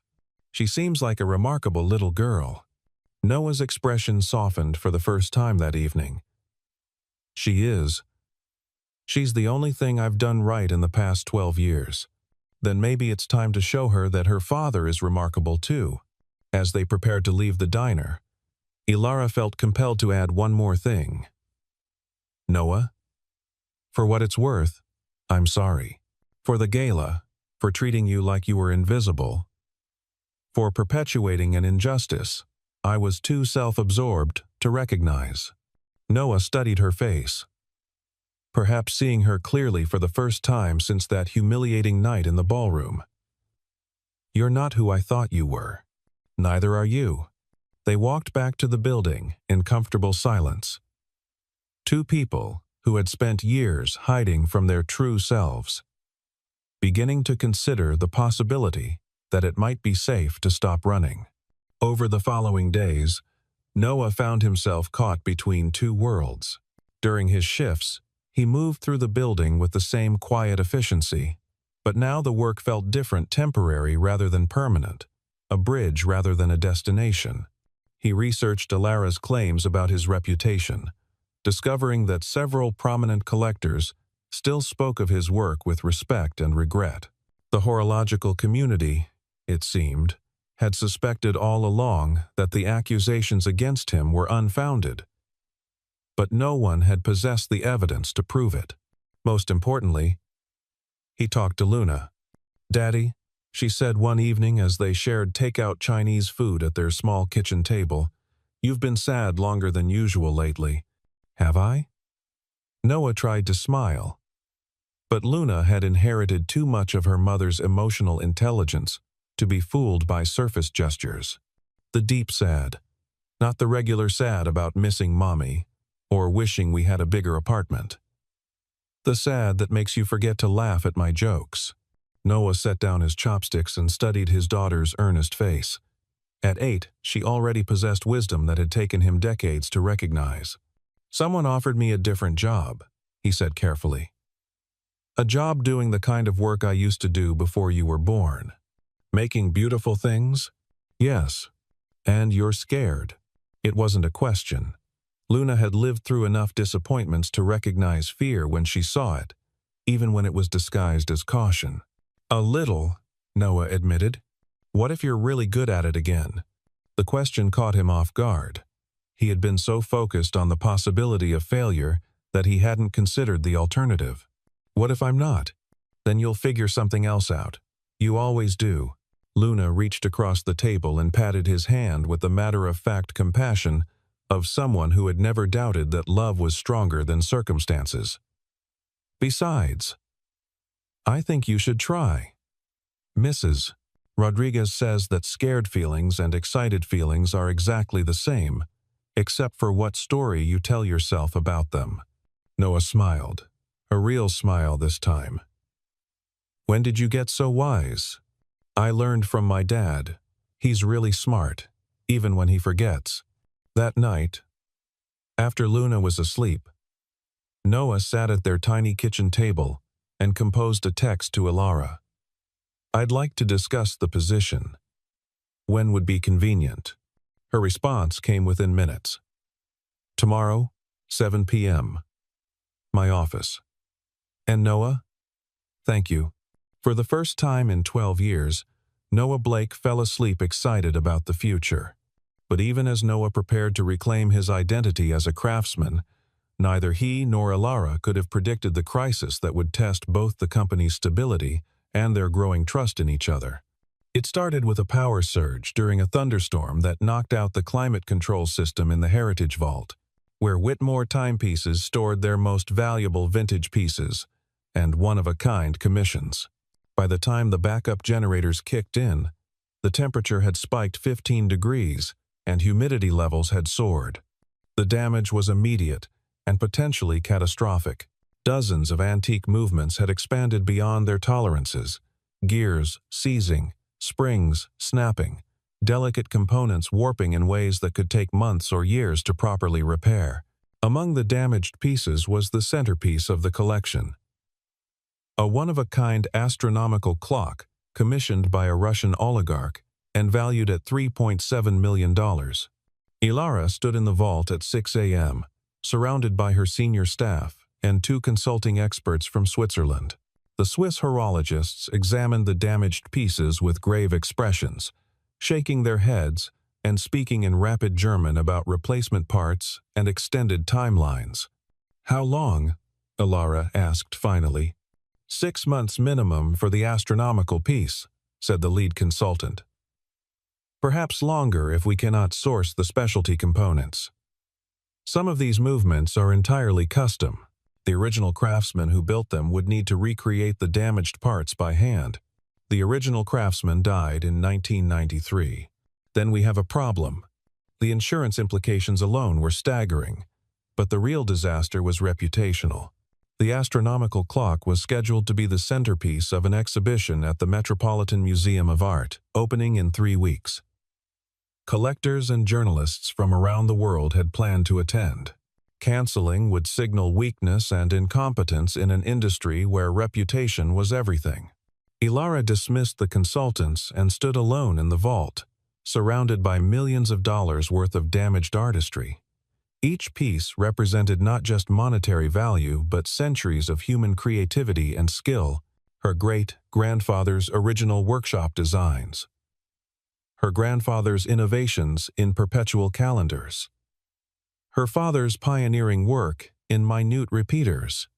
She seems like a remarkable little girl." Noah's expression softened for the first time that evening. "She is. She's the only thing I've done right in the past 12 years. Then maybe it's time to show her that her father is remarkable too." As they prepared to leave the diner, Ilara felt compelled to add one more thing. "Noah, for what it's worth, I'm sorry. For the gala, for treating you like you were invisible, for perpetuating an injustice I was too self-absorbed to recognize." Noah studied her face, perhaps seeing her clearly for the first time since that humiliating night in the ballroom. "You're not who I thought you were. Neither are you." They walked back to the building in comfortable silence. Two people who had spent years hiding from their true selves, beginning to consider the possibility that it might be safe to stop running. Over the following days, Noah found himself caught between two worlds. During his shifts, he moved through the building with the same quiet efficiency, but now the work felt different, temporary rather than permanent, a bridge rather than a destination. He researched Ilara's claims about his reputation, discovering that several prominent collectors still spoke of his work with respect and regret. The horological community, it seemed, had suspected all along that the accusations against him were unfounded, but no one had possessed the evidence to prove it. Most importantly, he talked to Luna. "Daddy," she said one evening as they shared takeout Chinese food at their small kitchen table, "you've been sad longer than usual lately." "Have I?" Noah tried to smile, but Luna had inherited too much of her mother's emotional intelligence to be fooled by surface gestures. The deep sad, not the regular sad about missing mommy or wishing we had a bigger apartment. The sad that makes you forget to laugh at my jokes. Noah set down his chopsticks and studied his daughter's earnest face. At 8, she already possessed wisdom that had taken him decades to recognize. "Someone offered me a different job," he said carefully. "A job doing the kind of work I used to do before you were born. Making beautiful things? Yes. And you're scared." It wasn't a question. Luna had lived through enough disappointments to recognize fear when she saw it, even when it was disguised as caution. "A little," Noah admitted. "What if you're really good at it again?" The question caught him off guard. He had been so focused on the possibility of failure that he hadn't considered the alternative. "What if I'm not?" "Then you'll figure something else out. You always do." Luna reached across the table and patted his hand with the matter-of-fact compassion of someone who had never doubted that love was stronger than circumstances. "Besides, I think you should try. Mrs. Rodriguez says that scared feelings and excited feelings are exactly the same, except for what story you tell yourself about them." Noah smiled, a real smile this time. "When did you get so wise?" "I learned from my dad. He's really smart, even when he forgets." That night, after Luna was asleep, Noah sat at their tiny kitchen table and composed a text to Ilara. "I'd like to discuss the position. When would be convenient?" Her response came within minutes. "Tomorrow, 7 p.m. My office." "And Noah?" "Thank you." For the first time in 12 years, Noah Blake fell asleep excited about the future. But even as Noah prepared to reclaim his identity as a craftsman, neither he nor Ilara could have predicted the crisis that would test both the company's stability and their growing trust in each other. It started with a power surge during a thunderstorm that knocked out the climate control system in the Heritage Vault, where Whitmore timepieces stored their most valuable vintage pieces and one-of-a-kind commissions. By the time the backup generators kicked in, the temperature had spiked 15 degrees and humidity levels had soared. The damage was immediate and potentially catastrophic. Dozens of antique movements had expanded beyond their tolerances, gears seizing, springs snapping, delicate components warping in ways that could take months or years to properly repair. Among the damaged pieces was the centerpiece of the collection, a one-of-a-kind astronomical clock commissioned by a Russian oligarch and valued at $3.7 million. Ilara stood in the vault at 6 a.m., surrounded by her senior staff and 2 consulting experts from Switzerland. The Swiss horologists examined the damaged pieces with grave expressions, shaking their heads and speaking in rapid German about replacement parts and extended timelines. "How long?" Ilara asked finally. 6 months minimum for the astronomical piece, said the lead consultant. Perhaps longer if we cannot source the specialty components. Some of these movements are entirely custom. The original craftsman who built them would need to recreate the damaged parts by hand. The original craftsman died in 1993. Then we have a problem. The insurance implications alone were staggering, but the real disaster was reputational. The astronomical clock was scheduled to be the centerpiece of an exhibition at the Metropolitan Museum of Art, opening in 3 weeks. Collectors and journalists from around the world had planned to attend. Canceling would signal weakness and incompetence in an industry where reputation was everything. Ilara dismissed the consultants and stood alone in the vault, surrounded by millions of dollars worth of damaged artistry. Each piece represented not just monetary value but centuries of human creativity and skill, her great-grandfather's original workshop designs, her grandfather's innovations in perpetual calendars, her father's pioneering work in minute repeaters,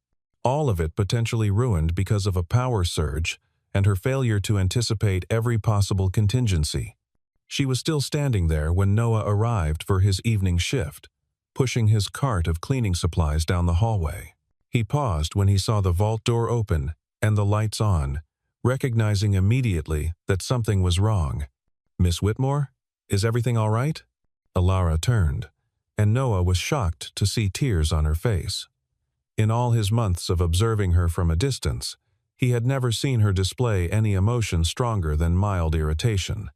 all of it potentially ruined because of a power surge and her failure to anticipate every possible contingency. She was still standing there when Noah arrived for his evening shift, pushing his cart of cleaning supplies down the hallway. He paused when he saw the vault door open and the lights on, recognizing immediately that something was wrong. "Miss Whitmore, is everything all right?" Ilara turned, and Noah was shocked to see tears on her face. In all his months of observing her from a distance, he had never seen her display any emotion stronger than mild irritation.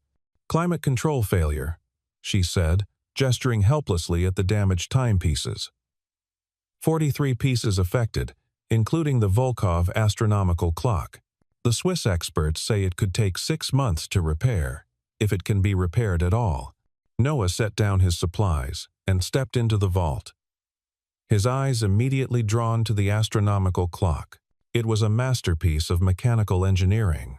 "Climate control failure," she said, gesturing helplessly at the damaged timepieces. 43 pieces affected, including the Volkov astronomical clock. The Swiss experts say it could take 6 months to repair, if it can be repaired at all. Noah set down his supplies and stepped into the vault, his eyes immediately drawn to the astronomical clock. It was a masterpiece of mechanical engineering.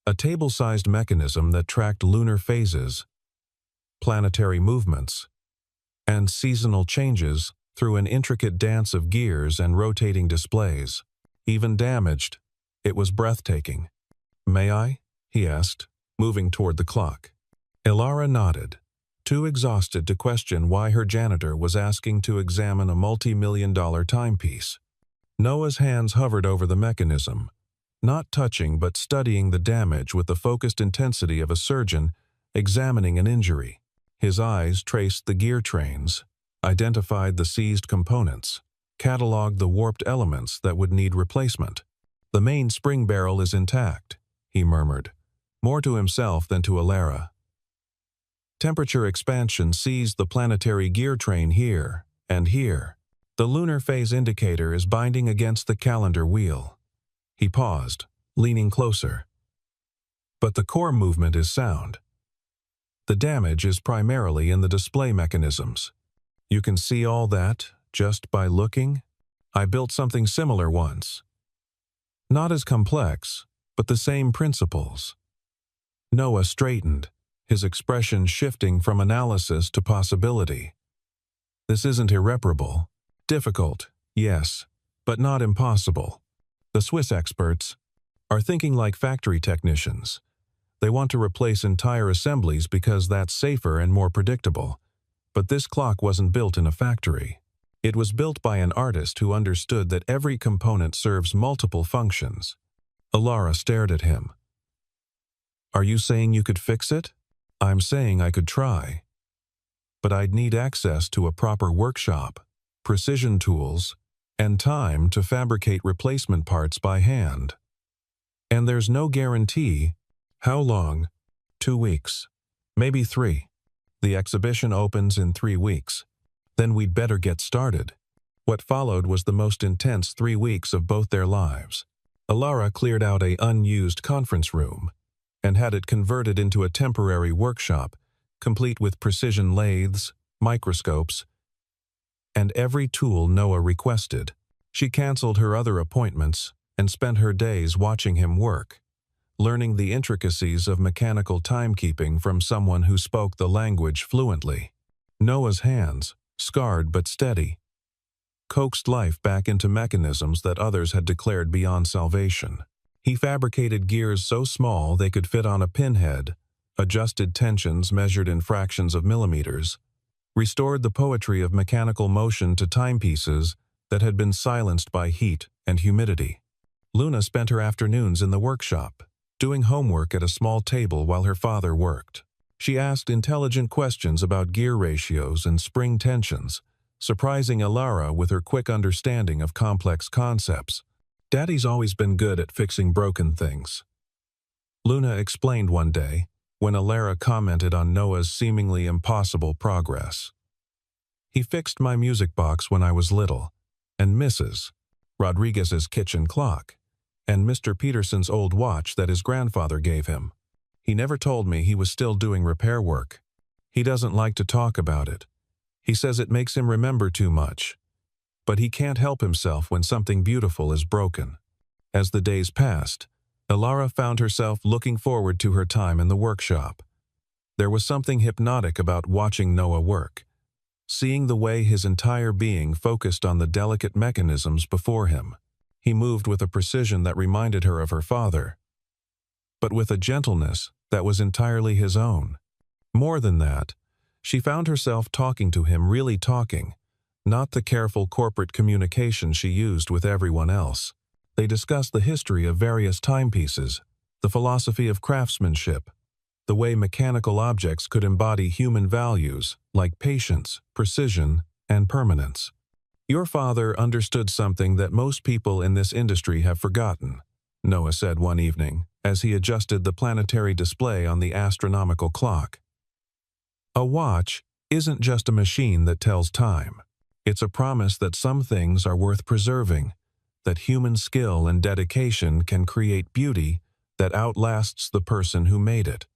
A table-sized mechanism that tracked lunar phases, planetary movements, and seasonal changes through an intricate dance of gears and rotating displays. Even damaged, it was breathtaking. "May I?" he asked, moving toward the clock. Ilara nodded, too exhausted to question why her janitor was asking to examine a multi-million-dollar timepiece. Noah's hands hovered over the mechanism, not touching but studying the damage with the focused intensity of a surgeon examining an injury. His eyes traced the gear trains, identified the seized components, cataloged the warped elements that would need replacement. "The main spring barrel is intact," he murmured, more to himself than to Ilara. "Temperature expansion seized the planetary gear train here and here. The lunar phase indicator is binding against the calendar wheel." He paused, leaning closer. "But the core movement is sound. The damage is primarily in the display mechanisms. You can see all that just by looking? I built something similar once. Not as complex, but the same principles." Noah straightened, his expression shifting from analysis to possibility. "This isn't irreparable. Difficult, yes, but not impossible. The Swiss experts are thinking like factory technicians. They want to replace entire assemblies because that's safer and more predictable. But this clock wasn't built in a factory. It was built by an artist who understood that every component serves multiple functions. Alara stared at him. "Are you saying you could fix it?" "I'm saying I could try. But I'd need access to a proper workshop, precision tools, and time to fabricate replacement parts by hand. And there's no guarantee." "How long?" 2 weeks. Maybe 3. The exhibition opens in 3 weeks. Then we'd better get started. What followed was the most intense 3 weeks of both their lives. Alara cleared out an unused conference room and had it converted into a temporary workshop, complete with precision lathes, microscopes, and every tool Noah requested. She canceled her other appointments and spent her days watching him work, learning the intricacies of mechanical timekeeping from someone who spoke the language fluently. Noah's hands, scarred but steady, coaxed life back into mechanisms that others had declared beyond salvation. He fabricated gears so small they could fit on a pinhead, adjusted tensions measured in fractions of millimeters, restored the poetry of mechanical motion to timepieces that had been silenced by heat and humidity. Luna spent her afternoons in the workshop, doing homework at a small table while her father worked. She asked intelligent questions about gear ratios and spring tensions, surprising Alara with her quick understanding of complex concepts. "Daddy's always been good at fixing broken things," Luna explained one day when Alara commented on Noah's seemingly impossible progress. "He fixed my music box when I was little, and Mrs. Rodriguez's kitchen clock, and Mr. Peterson's old watch that his grandfather gave him. He never told me he was still doing repair work. He doesn't like to talk about it. He says it makes him remember too much. But he can't help himself when something beautiful is broken." As the days passed, Alara found herself looking forward to her time in the workshop. There was something hypnotic about watching Noah work, seeing the way his entire being focused on the delicate mechanisms before him. He moved with a precision that reminded her of her father, but with a gentleness that was entirely his own. More than that, she found herself talking to him, really talking, not the careful corporate communication she used with everyone else. They discussed the history of various timepieces, the philosophy of craftsmanship, the way mechanical objects could embody human values like patience, precision, and permanence. "Your father understood something that most people in this industry have forgotten," Noah said one evening, as he adjusted the planetary display on the astronomical clock. "A watch isn't just a machine that tells time. It's a promise that some things are worth preserving, that human skill and dedication can create beauty that outlasts the person who made it.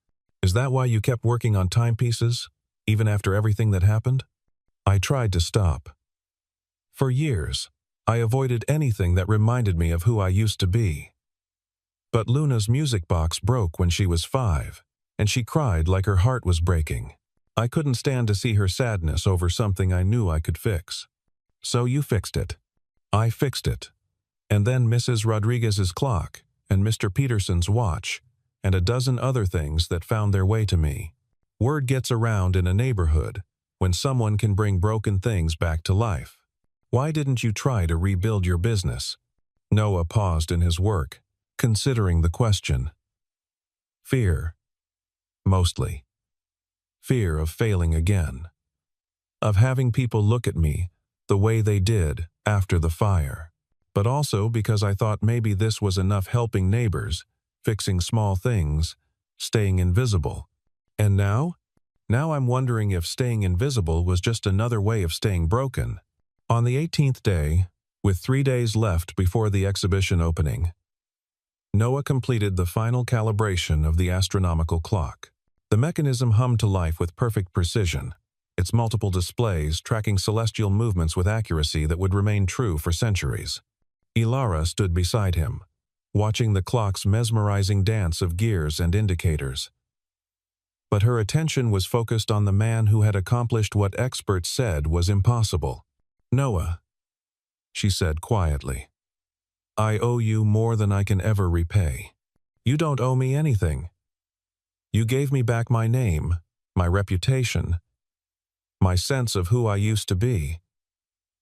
Is that why you kept working on timepieces, even after everything that happened?" "I tried to stop. For years, I avoided anything that reminded me of who I used to be. But Luna's music box broke when she was 5, and she cried like her heart was breaking. I couldn't stand to see her sadness over something I knew I could fix. So you fixed it." "I fixed it. And then Mrs. Rodriguez's clock, and Mr. Peterson's watch, and a dozen other things that found their way to me. Word gets around in a neighborhood when someone can bring broken things back to life. Why didn't you try to rebuild your business?" Noah paused in his work, considering the question. "Fear. Mostly. Fear of failing again. Of having people look at me the way they did after the fire. But also because I thought maybe this was enough, helping neighbors, fixing small things, staying invisible. And now? Now I'm wondering if staying invisible was just another way of staying broken." On the 18th day, with 3 days left before the exhibition opening, Noah completed the final calibration of the astronomical clock. The mechanism hummed to life with perfect precision, its multiple displays tracking celestial movements with accuracy that would remain true for centuries. Alara stood beside him, watching the clock's mesmerizing dance of gears and indicators. But her attention was focused on the man who had accomplished what experts said was impossible. "Noah," she said quietly, "I owe you more than I can ever repay." "You don't owe me anything." You gave me back my name, my reputation, my sense of who I used to be.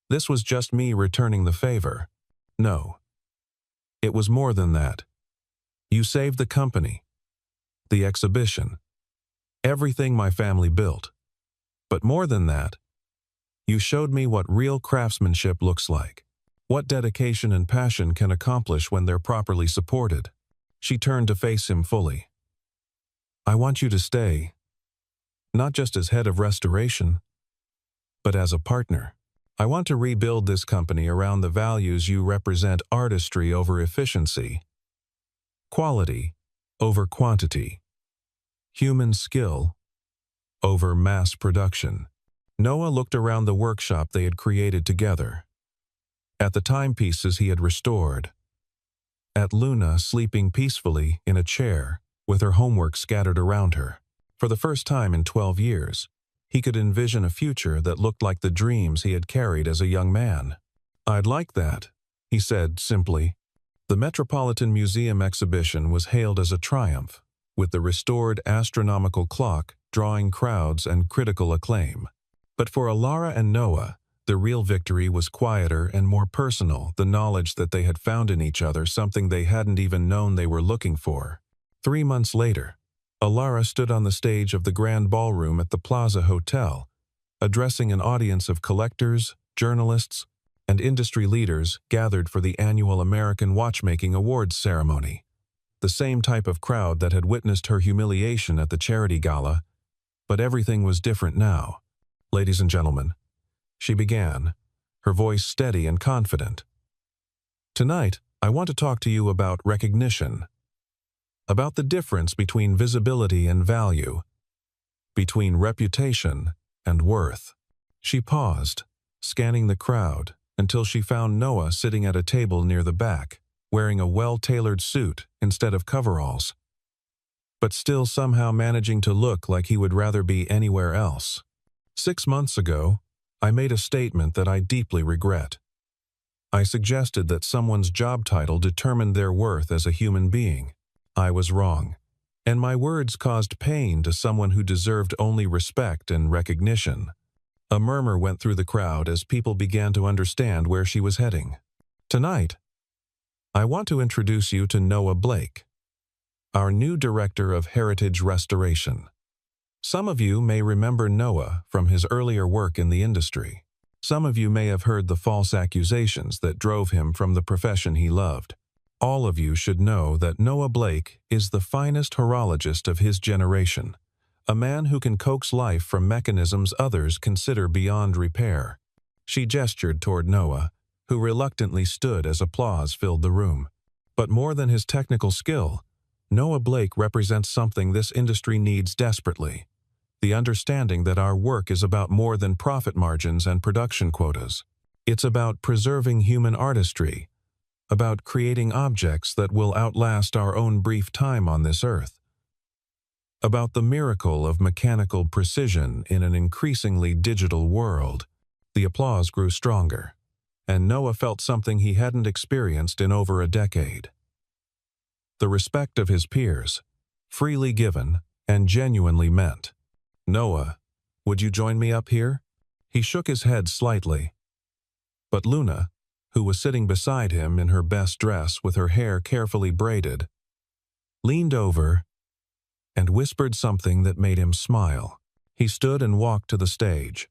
This was just me returning the favor. No. It was more than that. You saved the company, the exhibition, everything my family built. But more than that, you showed me what real craftsmanship looks like, what dedication and passion can accomplish when they're properly supported. She turned to face him fully. I want you to stay, not just as head of restoration, but as a partner. I want to rebuild this company around the values you represent: artistry over efficiency, quality over quantity, human skill over mass production. Noah looked around the workshop they had created together, at the timepieces he had restored, at Luna sleeping peacefully in a chair with her homework scattered around her. For the first time in 12 years, he could envision a future that looked like the dreams he had carried as a young man. I'd like that, he said simply. The Metropolitan Museum exhibition was hailed as a triumph, with the restored astronomical clock drawing crowds and critical acclaim. But for Alara and Noah, the real victory was quieter and more personal: the knowledge that they had found in each other something they hadn't even known they were looking for. 3 months later, Alara stood on the stage of the Grand Ballroom at the Plaza Hotel, addressing an audience of collectors, journalists, and industry leaders gathered for the annual American Watchmaking Awards ceremony. The same type of crowd that had witnessed her humiliation at the charity gala, but everything was different now. Ladies and gentlemen, she began, her voice steady and confident. Tonight, I want to talk to you about recognition, about the difference between visibility and value, between reputation and worth. She paused, scanning the crowd, until she found Noah sitting at a table near the back, wearing a well-tailored suit instead of coveralls, but still somehow managing to look like he would rather be anywhere else. 6 months ago, I made a statement that I deeply regret. I suggested that someone's job title determined their worth as a human being. I was wrong, and my words caused pain to someone who deserved only respect and recognition. A murmur went through the crowd as people began to understand where she was heading. Tonight, I want to introduce you to Noah Blake, our new Director of Heritage Restoration. Some of you may remember Noah from his earlier work in the industry. Some of you may have heard the false accusations that drove him from the profession he loved. All of you should know that Noah Blake is the finest horologist of his generation, a man who can coax life from mechanisms others consider beyond repair. She gestured toward Noah, who reluctantly stood as applause filled the room. But more than his technical skill, Noah Blake represents something this industry needs desperately: the understanding that our work is about more than profit margins and production quotas. It's about preserving human artistry, about creating objects that will outlast our own brief time on this earth, about the miracle of mechanical precision in an increasingly digital world. The applause grew stronger, and Noah felt something he hadn't experienced in over a decade. The respect of his peers, freely given and genuinely meant. Noah, would you join me up here? He shook his head slightly. But Luna, who was sitting beside him in her best dress with her hair carefully braided, leaned over and whispered something that made him smile. He stood and walked to the stage,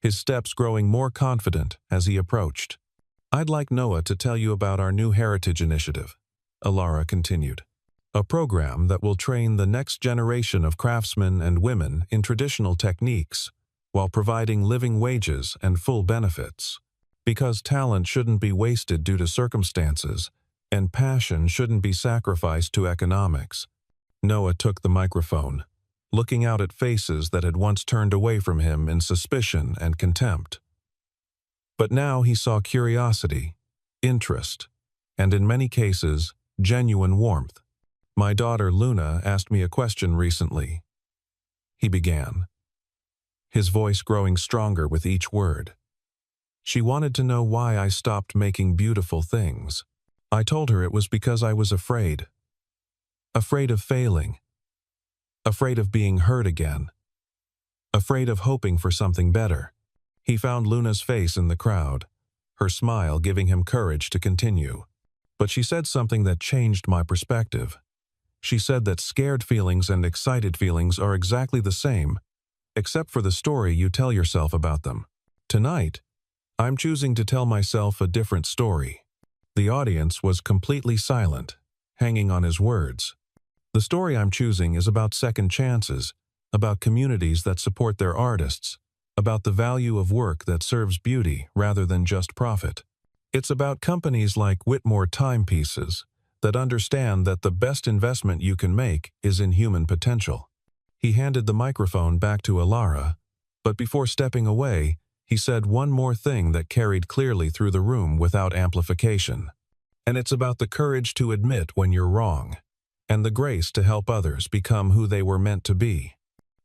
his steps growing more confident as he approached. I'd like Noah to tell you about our new heritage initiative, Alara continued. A program that will train the next generation of craftsmen and women in traditional techniques while providing living wages and full benefits. Because talent shouldn't be wasted due to circumstances, and passion shouldn't be sacrificed to economics. Noah took the microphone, looking out at faces that had once turned away from him in suspicion and contempt. But now he saw curiosity, interest, and in many cases, genuine warmth. My daughter Luna asked me a question recently, he began, his voice growing stronger with each word. She wanted to know why I stopped making beautiful things. I told her it was because I was afraid. Afraid of failing. afraid of being hurt again, afraid of hoping for something better. He found Luna's face in the crowd, her smile giving him courage to continue. But she said something that changed my perspective. She said that scared feelings and excited feelings are exactly the same, except for the story you tell yourself about them. Tonight, I'm choosing to tell myself a different story. The audience was completely silent, hanging on his words. The story I'm choosing is about second chances, about communities that support their artists, about the value of work that serves beauty rather than just profit. It's about companies like Whitmore Timepieces that understand that the best investment you can make is in human potential. He handed the microphone back to Alara, but before stepping away, he said one more thing that carried clearly through the room without amplification. And it's about the courage to admit when you're wrong, and the grace to help others become who they were meant to be.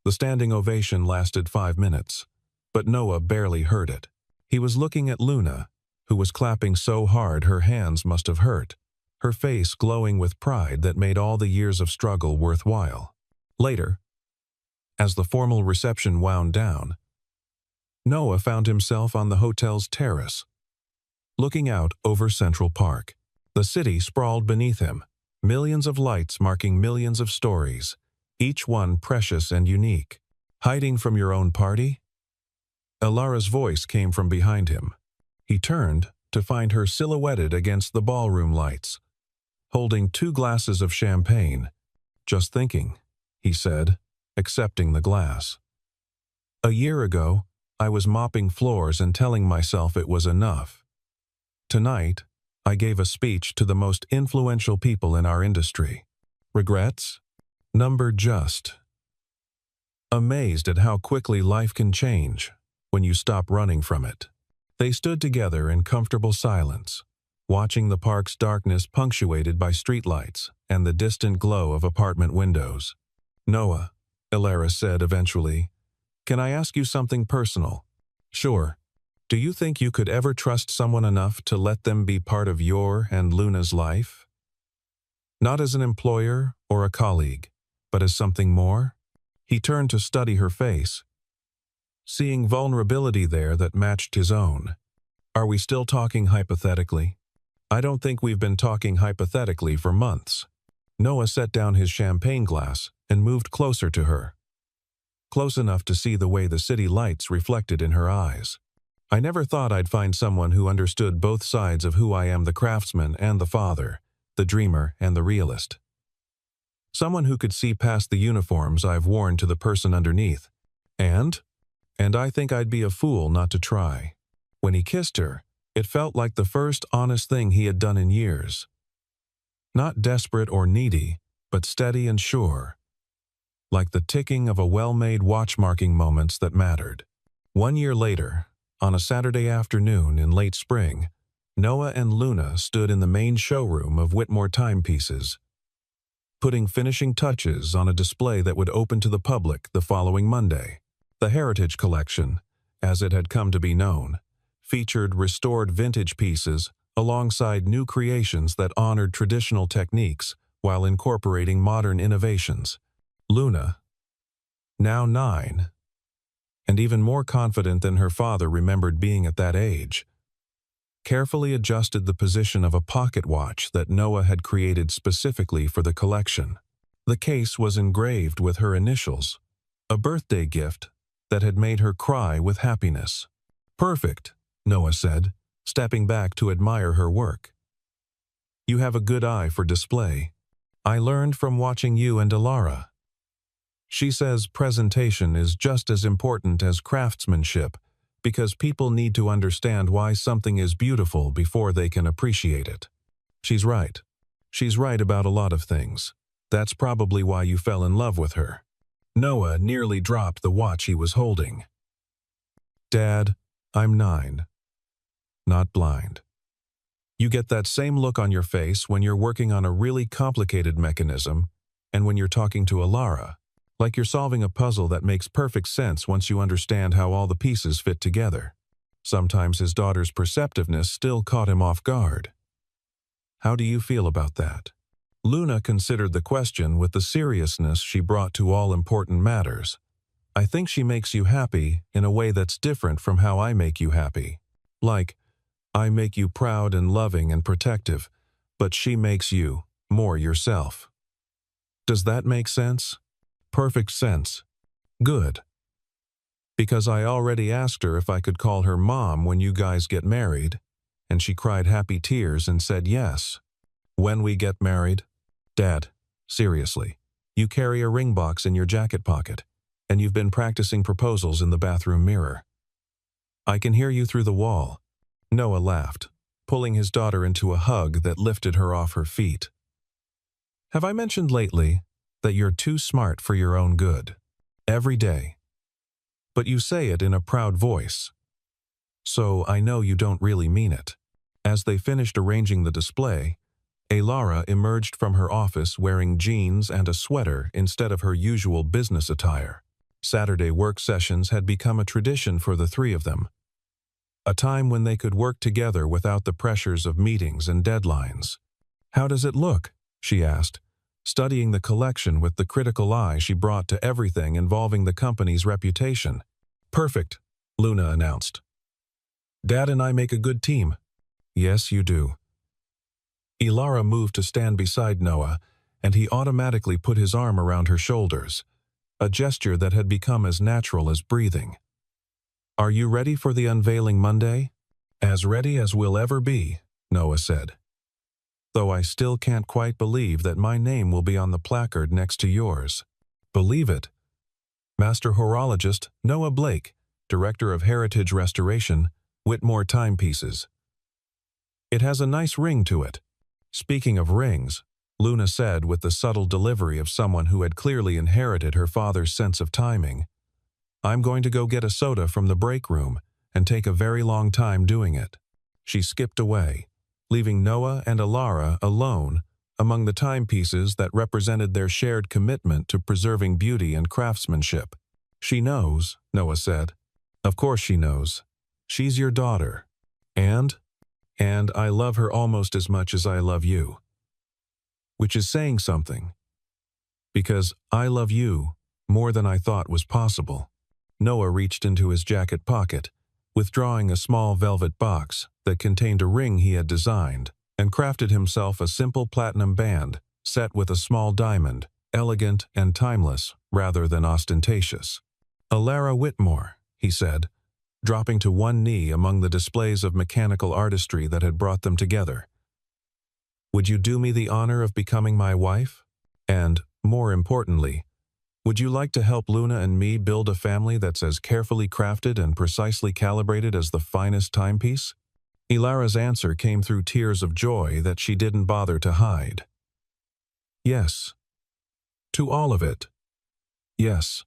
The standing ovation lasted 5 minutes, but Noah barely heard it. He was looking at Luna, who was clapping so hard her hands must have hurt, her face glowing with pride that made all the years of struggle worthwhile. Later, as the formal reception wound down, Noah found himself on the hotel's terrace, looking out over Central Park. The city sprawled beneath him, millions of lights marking millions of stories, each one precious and unique. Hiding from your own party? Alara's voice came from behind him. He turned to find her silhouetted against the ballroom lights, holding 2 glasses of champagne. Just thinking, he said, accepting the glass. A year ago, I was mopping floors and telling myself it was enough. Tonight, I gave a speech to the most influential people in our industry. Regrets? Number just. Amazed at how quickly life can change when you stop running from it. They stood together in comfortable silence, watching the park's darkness punctuated by streetlights and the distant glow of apartment windows. Noah, Alara said eventually, can I ask you something personal? Sure. Do you think you could ever trust someone enough to let them be part of your and Luna's life? Not as an employer or a colleague, but as something more? He turned to study her face, seeing vulnerability there that matched his own. Are we still talking hypothetically? I don't think we've been talking hypothetically for months. Noah set down his champagne glass and moved closer to her, close enough to see the way the city lights reflected in her eyes. I never thought I'd find someone who understood both sides of who I am, the craftsman and the father, the dreamer and the realist. Someone who could see past the uniforms I've worn to the person underneath. And I think I'd be a fool not to try. When he kissed her, it felt like the first honest thing he had done in years. Not desperate or needy, but steady and sure. Like the ticking of a well-made watch marking moments that mattered. 1 year later, on a Saturday afternoon in late spring, Noah and Luna stood in the main showroom of Whitmore Timepieces, putting finishing touches on a display that would open to the public the following Monday. The Heritage Collection, as it had come to be known, featured restored vintage pieces alongside new creations that honored traditional techniques while incorporating modern innovations. Luna, now 9, and even more confident than her father remembered being at that age, carefully adjusted the position of a pocket watch that Noah had created specifically for the collection. The case was engraved with her initials, a birthday gift that had made her cry with happiness. Perfect, Noah said, stepping back to admire her work. You have a good eye for display. I learned from watching you and Alara. She says presentation is just as important as craftsmanship because people need to understand why something is beautiful before they can appreciate it. She's right. She's right about a lot of things. That's probably why you fell in love with her. Noah nearly dropped the watch he was holding. Dad, I'm 9. Not blind. You get that same look on your face when you're working on a really complicated mechanism and when you're talking to Alara. Like you're solving a puzzle that makes perfect sense once you understand how all the pieces fit together. Sometimes his daughter's perceptiveness still caught him off guard. How do you feel about that? Luna considered the question with the seriousness she brought to all important matters. I think she makes you happy in a way that's different from how I make you happy. Like, I make you proud and loving and protective, but she makes you more yourself. Does that make sense? Perfect sense. Good. Because I already asked her if I could call her mom when you guys get married, and she cried happy tears and said yes. When we get married? Dad, seriously, you carry a ring box in your jacket pocket, and you've been practicing proposals in the bathroom mirror. I can hear you through the wall. Noah laughed, pulling his daughter into a hug that lifted her off her feet. Have I mentioned lately that you're too smart for your own good? Every day. But you say it in a proud voice. So I know you don't really mean it. As they finished arranging the display, Alara emerged from her office wearing jeans and a sweater instead of her usual business attire. Saturday work sessions had become a tradition for the three of them. A time when they could work together without the pressures of meetings and deadlines. How does it look? She asked, studying the collection with the critical eye she brought to everything involving the company's reputation. Perfect, Luna announced. Dad and I make a good team. Yes, you do. Alara moved to stand beside Noah, and he automatically put his arm around her shoulders, a gesture that had become as natural as breathing. Are you ready for the unveiling Monday? As ready as we'll ever be, Noah said. Though I still can't quite believe that my name will be on the placard next to yours. Believe it. Master Horologist Noah Blake, Director of Heritage Restoration, Whitmore Timepieces. It has a nice ring to it. Speaking of rings, Luna said with the subtle delivery of someone who had clearly inherited her father's sense of timing, I'm going to go get a soda from the break room and take a very long time doing it. She skipped away, leaving Noah and Alara alone among the timepieces that represented their shared commitment to preserving beauty and craftsmanship. She knows, Noah said. Of course she knows. She's your daughter. And I love her almost as much as I love you. Which is saying something. Because I love you more than I thought was possible. Noah reached into his jacket pocket, withdrawing a small velvet box that contained a ring he had designed, and crafted himself a simple platinum band set with a small diamond, elegant and timeless rather than ostentatious. Alara Whitmore, he said, dropping to one knee among the displays of mechanical artistry that had brought them together. Would you do me the honor of becoming my wife? And, more importantly, would you like to help Luna and me build a family that's as carefully crafted and precisely calibrated as the finest timepiece? Alara's answer came through tears of joy that she didn't bother to hide. Yes. To all of it. Yes.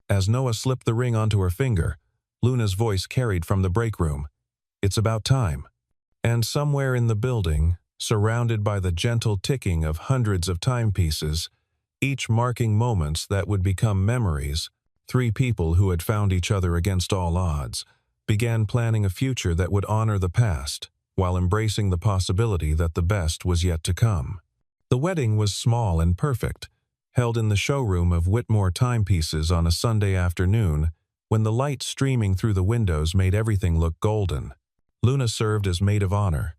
As Noah slipped the ring onto her finger, Luna's voice carried from the break room. It's about time. And somewhere in the building, surrounded by the gentle ticking of hundreds of timepieces, each marking moments that would become memories, three people who had found each other against all odds, began planning a future that would honor the past, while embracing the possibility that the best was yet to come. The wedding was small and perfect, held in the showroom of Whitmore Timepieces on a Sunday afternoon, when the light streaming through the windows made everything look golden. Luna served as maid of honor,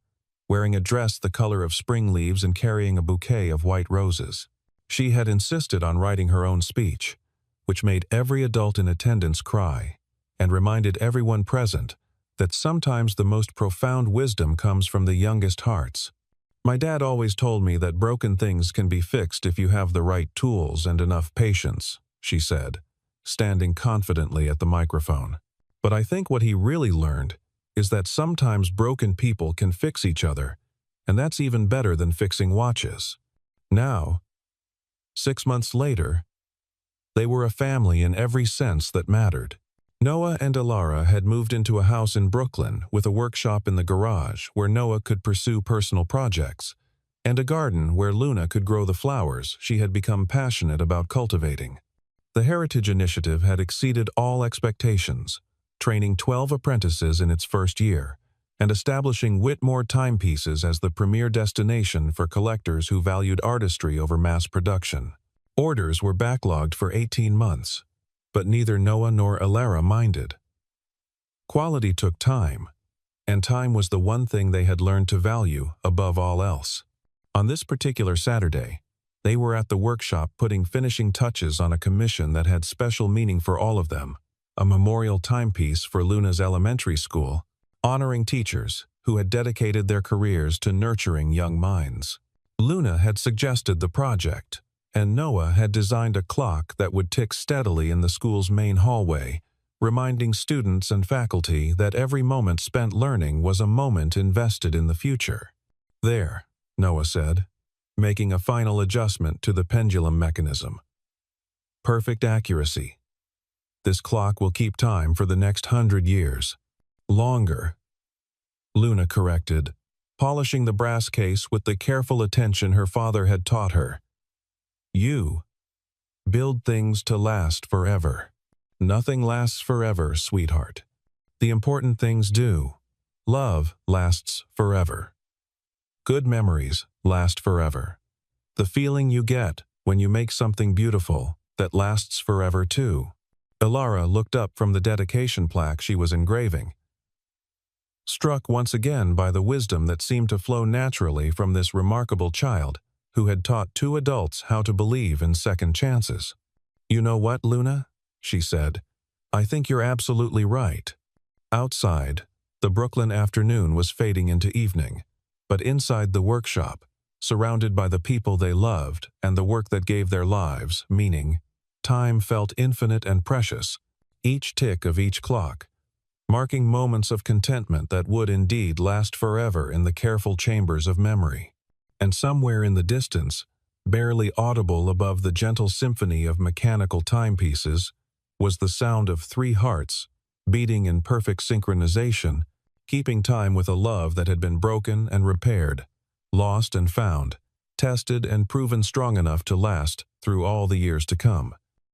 wearing a dress the color of spring leaves and carrying a bouquet of white roses. She had insisted on writing her own speech, which made every adult in attendance cry, and reminded everyone present that sometimes the most profound wisdom comes from the youngest hearts. My dad always told me that broken things can be fixed if you have the right tools and enough patience, she said, standing confidently at the microphone. But I think what he really learned is that sometimes broken people can fix each other, and that's even better than fixing watches. Now, 6 months later, they were a family in every sense that mattered. Noah and Alara had moved into a house in Brooklyn with a workshop in the garage where Noah could pursue personal projects, and a garden where Luna could grow the flowers she had become passionate about cultivating. The Heritage Initiative had exceeded all expectations, training 12 apprentices in its first year, and establishing Whitmore timepieces as the premier destination for collectors who valued artistry over mass production. Orders were backlogged for 18 months, but neither Noah nor Alara minded. Quality took time, and time was the one thing they had learned to value above all else. On this particular Saturday, they were at the workshop putting finishing touches on a commission that had special meaning for all of them, a memorial timepiece for Luna's elementary school, honoring teachers who had dedicated their careers to nurturing young minds. Luna had suggested the project, and Noah had designed a clock that would tick steadily in the school's main hallway, reminding students and faculty that every moment spent learning was a moment invested in the future. "There," Noah said, making a final adjustment to the pendulum mechanism. "Perfect accuracy. This clock will keep time for the next 100 years. Longer," Luna corrected, polishing the brass case with the careful attention her father had taught her. "You build things to last forever. Nothing lasts forever, sweetheart. The important things do. Love lasts forever. Good memories last forever. The feeling you get when you make something beautiful that lasts forever too." Alara looked up from the dedication plaque she was engraving, struck once again by the wisdom that seemed to flow naturally from this remarkable child who had taught two adults how to believe in second chances. "You know what, Luna?" she said. "I think you're absolutely right." Outside, the Brooklyn afternoon was fading into evening, but inside the workshop, surrounded by the people they loved and the work that gave their lives meaning, time felt infinite and precious, each tick of each clock, marking moments of contentment that would indeed last forever in the careful chambers of memory. And somewhere in the distance, barely audible above the gentle symphony of mechanical timepieces, was the sound of 3 hearts, beating in perfect synchronization, keeping time with a love that had been broken and repaired, lost and found, tested and proven strong enough to last through all the years to come.